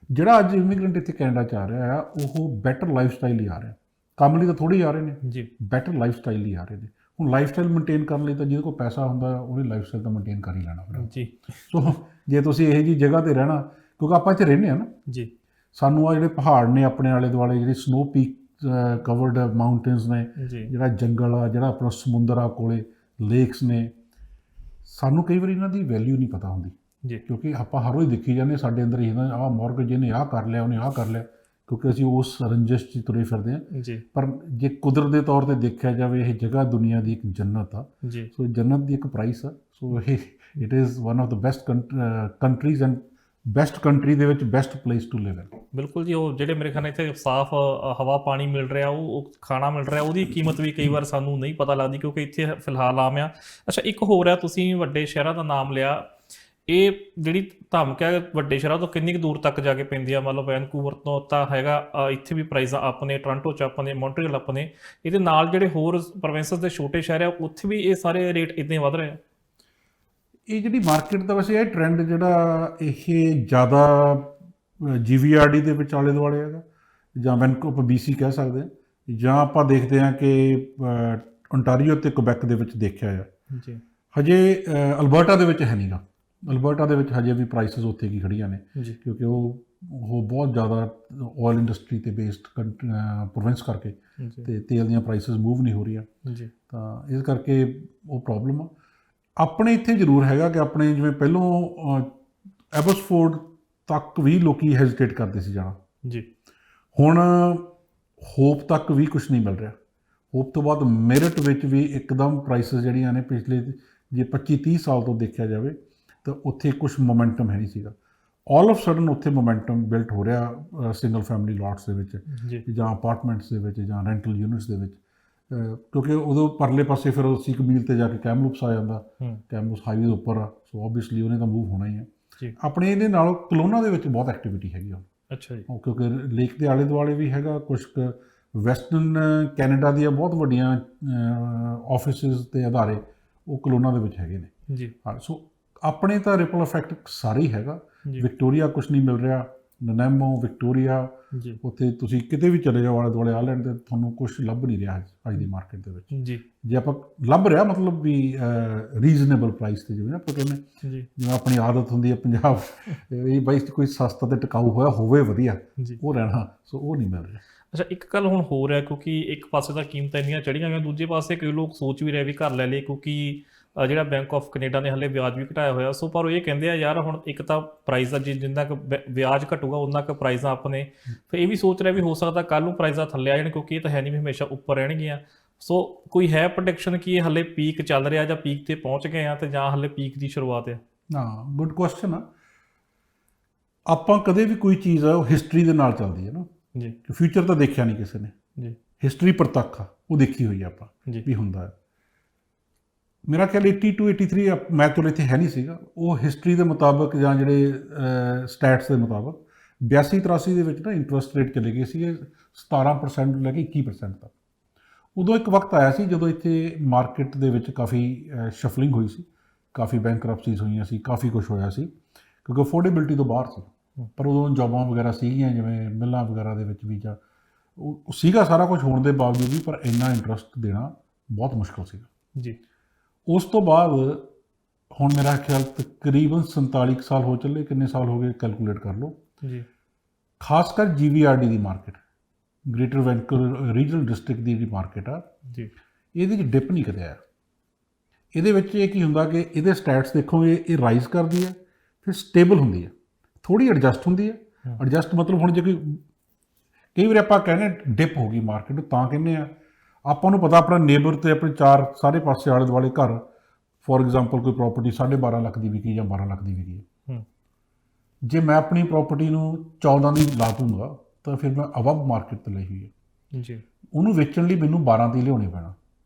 ਜਿਹੜਾ ਅੱਜ ਇਮੀਗ੍ਰੈਂਟ ਇੱਥੇ ਕੈਨੇਡਾ 'ਚ ਆ ਰਿਹਾ ਆ, ਉਹ ਬੈਟਰ ਲਾਈਫ ਸਟਾਈਲ ਲਈ ਆ ਰਿਹਾ, ਕੰਮ ਲਈ ਤਾਂ ਥੋੜ੍ਹੀ ਆ ਰਹੇ ਨੇ ਜੀ, ਬੈਟਰ ਲਾਈਫ ਸਟਾਈਲ ਲਈ ਆ ਰਹੇ ਨੇ। ਹੁਣ ਲਾਈਫ ਸਟਾਈਲ ਮੇਨਟੇਨ ਕਰਨ ਲਈ ਤਾਂ ਜਿਹਦੇ ਕੋਲ ਪੈਸਾ ਹੁੰਦਾ ਉਹਨੇ ਲਾਈਫ ਸਟਾਈਲ ਤਾਂ ਮੇਨਟੇਨ ਕਰ ਹੀ ਲੈਣਾ ਫਿਰ ਜੀ। ਸੋ ਜੇ ਤੁਸੀਂ ਇਹੋ ਜਿਹੀ ਜਗ੍ਹਾ 'ਤੇ ਰਹਿਣਾ, ਕਿਉਂਕਿ ਆਪਾਂ ਇੱਥੇ ਰਹਿੰਦੇ ਹਾਂ ਨਾ ਜੀ, ਸਾਨੂੰ ਆ ਜਿਹੜੇ ਪਹਾੜ ਨੇ ਆਪਣੇ ਆਲੇ ਦੁਆਲੇ, ਜਿਹੜੇ ਸਨੋ ਪੀਕ ਕਵਰਡ ਮਾਊਂਟੇਨਸ ਨੇ, ਜਿਹੜਾ ਜੰਗਲ ਆ, ਜਿਹੜਾ ਆਪਣਾ ਸਮੁੰਦਰ ਆ ਕੋਲੇ, ਲੇਕਸ ਨੇ, ਸਾਨੂੰ ਕਈ ਵਾਰੀ ਇਹਨਾਂ ਦੀ ਵੈਲਿਊ ਨਹੀਂ ਪਤਾ ਹੁੰਦੀ ਜੀ, ਕਿਉਂਕਿ ਆਪਾਂ ਹਰ ਰੋਜ਼ ਦੇਖੀ ਜਾਂਦੇ ਸਾਡੇ ਅੰਦਰ ਹੀ ਨਾ, ਆਹ ਮੌਰਗੇਜ ਇਹਨੇ ਆਹ ਕਰ ਲਿਆ, ਉਹਨੇ ਆਹ ਕਰ ਲਿਆ, ਕਿਉਂਕਿ ਅਸੀਂ ਉਸ ਰੰਜਿਸ਼ 'ਚ ਤੁਰੇ ਫਿਰਦੇ ਹਾਂ ਜੀ। ਪਰ ਜੇ ਕੁਦਰਤ ਦੇ ਤੌਰ 'ਤੇ ਦੇਖਿਆ ਜਾਵੇ, ਇਹ ਜਗ੍ਹਾ ਦੁਨੀਆ ਦੀ ਇੱਕ ਜੰਨਤ ਆ ਜੀ। ਸੋ ਜੰਨਤ ਦੀ ਇੱਕ ਪ੍ਰਾਈਸ ਆ। ਸੋ ਇਹ it is one of the best countries and best country ਦੇ ਵਿੱਚ ਬੈਸਟ ਪਲੇਸ ਟੂ ਲਿਵ ਇਨ। ਬਿਲਕੁਲ ਜੀ, ਉਹ ਜਿਹੜੇ ਮੇਰੇ ਖਿਆਲ ਨਾਲ ਇੱਥੇ ਸਾਫ਼ ਹਵਾ ਪਾਣੀ ਮਿਲ ਰਿਹਾ, ਉਹ ਖਾਣਾ ਮਿਲ ਰਿਹਾ, ਉਹਦੀ ਕੀਮਤ ਵੀ ਕਈ ਵਾਰ ਸਾਨੂੰ ਨਹੀਂ ਪਤਾ ਲੱਗਦੀ, ਕਿਉਂਕਿ ਇੱਥੇ ਫਿਲਹਾਲ ਆਮ ਆ। ਅੱਛਾ, ਇੱਕ ਹੋਰ ਆ, ਤੁਸੀਂ ਵੱਡੇ ਸ਼ਹਿਰਾਂ ਦਾ ਨਾਮ ਲਿਆ, ਇਹ ਜਿਹੜੀ ਧਮਕ ਹੈ ਵੱਡੇ ਸ਼ਹਿਰਾਂ ਤੋਂ ਕਿੰਨੀ ਕੁ ਦੂਰ ਤੱਕ ਜਾ ਕੇ ਪੈਂਦੀ ਆ? ਮਤਲਬ ਵੈਨਕੂਵਰ ਤੋਂ ਤਾਂ ਹੈਗਾ, ਇੱਥੇ ਵੀ ਪ੍ਰਾਈਜ਼ਾਂ ਆਪਣੇ, ਟੋਰਾਂਟੋ 'ਚ ਆਪਣੇ, ਮੌਂਟਰੀਅਲ ਆਪਣੇ, ਇਹਦੇ ਨਾਲ ਜਿਹੜੇ ਹੋਰ ਪ੍ਰੋਵਿੰਸਸ ਦੇ ਛੋਟੇ ਸ਼ਹਿਰ ਆ ਉੱਥੇ ਵੀ ਇਹ ਸਾਰੇ ਰੇਟ ਇੱਦਾਂ ਹੀ ਵਧ ਰਹੇ ਆ। ਇਹ ਜਿਹੜੀ ਮਾਰਕੀਟ ਦਾ ਵੈਸੇ ਇਹ ਟ੍ਰੈਂਡ ਜਿਹੜਾ ਇਹ ਜ਼ਿਆਦਾ GVRD ਦੇ ਵਿੱਚ ਆਲੇ ਦੁਆਲੇ ਹੈਗਾ, ਜਾਂ ਵੈਨਕੂਵਰ BC ਕਹਿ ਸਕਦੇ ਹਾਂ, ਜਾਂ ਆਪਾਂ ਦੇਖਦੇ ਹਾਂ ਕਿ ਓਨਟਾਰੀਓ ਤੇ ਕੁਬੈਕ ਦੇ ਵਿੱਚ ਦੇਖਿਆ ਆ ਜੀ। ਹਜੇ ਅਲਬਰਟਾ ਦੇ ਵਿੱਚ ਹੈ ਨਹੀਂਗਾ। ਅਲਬਰਟਾ ਦੇ ਵਿੱਚ ਹਜੇ ਵੀ ਪ੍ਰਾਈਸਿਸ ਉੱਥੇ ਕੀ ਖੜੀਆਂ ਨੇ, ਕਿਉਂਕਿ ਉਹ ਬਹੁਤ ਜ਼ਿਆਦਾ ਆਇਲ ਇੰਡਸਟਰੀ ਤੇ ਬੇਸਡ ਪ੍ਰੋਵਿੰਸ ਕਰਕੇ ਤੇ ਤੇਲ ਦੀਆਂ ਪ੍ਰਾਈਸਿਸ ਮੂਵ ਨਹੀਂ ਹੋ ਰਹੀਆਂ, ਤਾਂ ਇਸ ਕਰਕੇ ਉਹ ਪ੍ਰੋਬਲਮ ਆ। ਆਪਣੇ ਇੱਥੇ ਜ਼ਰੂਰ ਹੈਗਾ ਕਿ ਆਪਣੇ ਜਿਵੇਂ ਪਹਿਲੋਂ ਐਬਸਫੋਰਡ ਤੱਕ ਵੀ ਲੋਕੀ ਹੈਜ਼ਿਟੇਟ ਕਰਦੇ ਸੀ ਜਾਣਾ ਜੀ, ਹੁਣ ਹੋਪ ਤੱਕ ਵੀ ਕੁਝ ਨਹੀਂ ਮਿਲ ਰਿਹਾ। ਹੋਪ ਤੋਂ ਬਾਅਦ ਮੈਰਿਟ ਵਿੱਚ ਵੀ ਇੱਕਦਮ ਪ੍ਰਾਈਸਿਸ ਜਿਹੜੀਆਂ ਨੇ ਪਿਛਲੇ ਜੇ 25-30 ਸਾਲ ਤੋਂ ਦੇਖਿਆ ਜਾਵੇ ਤਾਂ ਉੱਥੇ ਕੁਝ ਮੋਮੈਂਟਮ ਹੈ ਨਹੀਂ ਸੀਗਾ। ਆਲ ਆਫ ਸਡਨ ਉੱਥੇ ਮੋਮੈਂਟਮ ਬਿਲਟ ਹੋ ਰਿਹਾ ਸਿੰਗਲ ਫੈਮਿਲੀ ਲਾਟਸ ਦੇ ਵਿੱਚ, ਜਾਂ ਅਪਾਰਟਮੈਂਟਸ ਦੇ ਵਿੱਚ, ਜਾਂ ਰੈਂਟਲ ਯੂਨਿਟਸ ਦੇ ਵਿੱਚ, ਕਿਉਂਕਿ ਉਦੋਂ ਪਰਲੇ ਪਾਸੇ ਫਿਰ 80 ਮੀਲ ਤੇ ਜਾ ਕੇ ਕੈਮਲੂਪਸ ਆ ਜਾਂਦਾ, ਕੈਮਲੂਪਸ ਹਾਈਵੇ ਦੇ ਉੱਪਰ ਆ, ਸੋ ਓਬਵੀਅਸਲੀ ਉਹਨੇ ਤਾਂ ਮੂਵ ਹੋਣਾ ਹੀ ਆ। ਆਪਣੇ ਇਹਦੇ ਨਾਲ ਕਲੋਨਾ ਦੇ ਵਿੱਚ ਬਹੁਤ ਐਕਟੀਵਿਟੀ ਹੈਗੀ ਆ। ਅੱਛਾ ਜੀ, ਕਿਉਂਕਿ ਲੇਕ ਦੇ ਆਲੇ ਦੁਆਲੇ ਵੀ ਹੈਗਾ, ਕੁਛ ਕੁ ਵੈਸਟਰਨ ਕੈਨੇਡਾ ਦੀਆਂ ਬਹੁਤ ਵੱਡੀਆਂ ਆਫਿਸਿਸ ਤੇ ਅਦਾਰੇ ਉਹ ਕਲੋਨਾ ਦੇ ਵਿੱਚ ਹੈਗੇ ਨੇ ਜੀ। ਸੋ ਆਪਣੇ ਤਾਂ ਰਿਪਲ ਇਫੈਕਟ ਸਾਰੇ ਹੀ ਹੈਗਾ। ਵਿਕਟੋਰੀਆ ਕੁਛ ਨਹੀਂ ਮਿਲ ਰਿਹਾ, ਨਨੈਮੋ, ਵਿਕਟੋਰੀਆ, ਉੱਥੇ ਤੁਸੀਂ ਕਿਤੇ ਵੀ ਚਲੇ ਜਾਓ ਆਲੇ ਦੁਆਲੇ ਆਇਲੈਂਡ ਤੇ ਤੁਹਾਨੂੰ ਕੁਛ ਲੱਭ ਨਹੀਂ ਰਿਹਾ ਅੱਜ ਦੀ ਮਾਰਕੀਟ ਦੇ ਵਿੱਚ ਜੀ। ਜੇ ਆਪਾਂ ਲੱਭ ਰਿਹਾ ਮਤਲਬ ਵੀ ਰੀਜ਼ਨੇਬਲ ਪ੍ਰਾਈਸ ਤੇ, ਜਿਵੇਂ ਆਪਾਂ ਕਹਿੰਦੇ ਜਿਵੇਂ ਆਪਣੀ ਆਦਤ ਹੁੰਦੀ ਹੈ ਪੰਜਾਬ ਇਹ ਬਾਈ ਕੋਈ ਸਸਤਾ ਤੇ ਟਿਕਾਊ ਹੋਇਆ ਹੋਵੇ ਵਧੀਆ, ਉਹ ਰਹਿਣਾ, ਸੋ ਉਹ ਨਹੀਂ ਮਿਲ ਰਿਹਾ। ਅੱਛਾ, ਇੱਕ ਗੱਲ ਹੁਣ ਹੋਰ ਹੈ, ਕਿਉਂਕਿ ਇੱਕ ਪਾਸੇ ਤਾਂ ਕੀਮਤਾਂ ਇੰਨੀਆਂ ਚੜ੍ਹੀਆਂ ਹੋਈਆਂ, ਦੂਜੇ ਪਾਸੇ ਕਈ ਲੋਕ ਸੋਚ ਵੀ ਰਹੇ ਵੀ ਘਰ ਲੈ ਲਏ, ਕਿਉਂਕਿ ਜਿਹੜਾ ਬੈਂਕ ਆਫ ਕੈਨੇਡਾ ਨੇ ਹਲੇ ਵਿਆਜ ਵੀ ਘਟਾਇਆ ਹੋਇਆ। ਸੋ ਪਰ ਉਹ ਇਹ ਕਹਿੰਦੇ ਆ ਯਾਰ ਹੁਣ ਇੱਕ ਤਾਂ ਪ੍ਰਾਈਸ ਦਾ ਜਿੰਨਾ ਕੁ ਵਿਆਜ ਘਟੂਗਾ ਉਹਨਾਂ ਕੁ ਪ੍ਰਾਈਜ਼ਾਂ ਆਪਣੇ, ਫਿਰ ਇਹ ਵੀ ਸੋਚ ਰਿਹਾ ਵੀ ਹੋ ਸਕਦਾ ਕੱਲ੍ਹ ਨੂੰ ਪ੍ਰਾਈਜ਼ਾਂ ਥੱਲੇ ਆ ਜਾਣ, ਕਿਉਂਕਿ ਇਹ ਤਾਂ ਹੈ ਨਹੀਂ ਵੀ ਹਮੇਸ਼ਾ ਉੱਪਰ ਰਹਿਣਗੀਆਂ। ਸੋ ਕੋਈ ਹੈ ਪ੍ਰੋਡਿਕਸ਼ਨ ਕਿ ਇਹ ਹਲੇ ਪੀਕ ਚੱਲ ਰਿਹਾ, ਜਾਂ ਪੀਕ ਤੇ ਪਹੁੰਚ ਗਏ ਆ, ਤੇ ਜਾਂ ਹਲੇ ਪੀਕ ਦੀ ਸ਼ੁਰੂਆਤ ਹੈ? ਹਾਂ, ਗੁੱਡ ਕੁਐਸਚਨ ਆ। ਆਪਾਂ ਕਦੇ ਵੀ ਕੋਈ ਚੀਜ਼ ਆ ਉਹ ਹਿਸਟਰੀ ਦੇ ਨਾਲ ਚੱਲਦੀ ਹੈ ਨਾ ਜੀ ਫਿਊਚਰ ਤਾਂ ਦੇਖਿਆ ਨਹੀਂ ਕਿਸੇ ਨੇ ਜੀ ਹਿਸਟਰੀ ਪ੍ਰਤੱਖ ਆ ਉਹ ਦੇਖੀ ਹੋਈ ਆ ਆਪਾਂ ਜੀ ਵੀ ਹੁੰਦਾ ਹੈ। ਮੇਰਾ ਖਿਆਲ 82 83 ਮੈਂ ਚਲੋ ਇੱਥੇ ਹੈ ਨਹੀਂ ਸੀਗਾ, ਉਹ ਹਿਸਟਰੀ ਦੇ ਮੁਤਾਬਕ ਜਾਂ ਜਿਹੜੇ ਸਟੈਟਸ ਦੇ ਮੁਤਾਬਕ 82 83 ਦੇ ਵਿੱਚ ਨਾ ਇੰਟਰਸਟ ਰੇਟ ਚਲੇ ਗਏ ਸੀਗੇ 17% ਤੋਂ ਲੈ ਕੇ 21% ਤੱਕ। ਉਦੋਂ ਇੱਕ ਵਕਤ ਆਇਆ ਸੀ ਜਦੋਂ ਇੱਥੇ ਮਾਰਕੀਟ ਦੇ ਵਿੱਚ ਕਾਫੀ ਸ਼ਫਲਿੰਗ ਹੋਈ ਸੀ, ਕਾਫੀ ਬੈਂਕਰਪਸੀਜ਼ ਹੋਈਆਂ ਸੀ, ਕਾਫੀ ਕੁਝ ਹੋਇਆ ਸੀ ਕਿਉਂਕਿ ਅਫੋਰਡੇਬਿਲਟੀ ਤੋਂ ਬਾਹਰ ਸੀ। ਪਰ ਉਦੋਂ ਜੌਬਾਂ ਵਗੈਰਾ ਸੀਗੀਆਂ ਜਿਵੇਂ ਮਿੱਲਾਂ ਵਗੈਰਾ ਦੇ ਵਿੱਚ ਵੀ ਜਾਂ ਉਹ ਸੀਗਾ ਸਾਰਾ ਕੁਝ ਹੋਣ ਦੇ ਬਾਵਜੂਦ ਵੀ, ਪਰ ਇੰਨਾ ਇੰਟਰਸਟ ਦੇਣਾ ਬਹੁਤ ਮੁਸ਼ਕਲ ਸੀਗਾ ਜੀ। ਉਸ ਤੋਂ ਬਾਅਦ ਹੁਣ ਮੇਰਾ ਖਿਆਲ ਤਕਰੀਬਨ 47 ਸਾਲ ਹੋ ਚੱਲੇ, ਕਿੰਨੇ ਸਾਲ ਹੋ ਗਏ ਕੈਲਕੂਲੇਟ ਕਰ ਲਓ ਜੀ। ਖਾਸ ਕਰ GVRD ਦੀ market, greater Vancouver regional district ਦੀ ਜਿਹੜੀ ਮਾਰਕੀਟ ਆ ਜੀ, ਇਹਦੇ 'ਚ ਡਿਪ ਨਹੀਂ ਕਰਿਆ। ਇਹਦੇ ਵਿੱਚ ਇਹ ਕੀ ਹੁੰਦਾ ਕਿ ਇਹਦੇ ਸਟੈਟਸ ਦੇਖੋਗੇ ਇਹ ਰਾਈਜ਼ ਕਰਦੀ ਹੈ ਫਿਰ ਸਟੇਬਲ ਹੁੰਦੀ ਹੈ, ਥੋੜੀ ਐਡਜਸਟ ਹੁੰਦੀ ਹੈ। ਐਡਜਸਟ ਮਤਲਬ ਹੁਣ ਜੇ ਕਈ ਵਾਰੀ ਆਪਾਂ ਕਹਿੰਦੇ ਡਿਪ ਹੋ ਗਈ ਮਾਰਕੀਟ ਤਾਂ ਕਹਿੰਦੇ ਆ, ਆਪਾਂ ਨੂੰ ਪਤਾ ਆਪਣਾ ਨੇਬਰ ਤੇ ਆਪਣੇ ਸਾਰੇ ਪਾਸੇ ਆਲੇ ਦੁਆਲੇ ਘਰ ਫੋਰ ਐਗਜ਼ਾਮਪਲ ਕੋਈ ਪ੍ਰਾਪਰਟੀ 12.5 ਲੱਖ ਦੀ ਵਿਕੀ ਜਾਂ 12 ਲੱਖ ਦੀ ਵਿਕੀ ਹੈ, ਜੇ ਮੈਂ ਆਪਣੀ ਪ੍ਰਾਪਰਟੀ ਨੂੰ 14 ਦੀ ਲਾ ਦੂੰਗਾ ਤਾਂ ਫਿਰ ਮੈਂ ਅਬਵ ਮਾਰਕੀਟ ਤੇ ਲਈ ਹੋਈ ਹੈ ਜੀ, ਉਹਨੂੰ ਵੇਚਣ ਲਈ ਮੈਨੂੰ 12 ਦੀ ਲਿਆਉਣੀ ਪੈਣਾ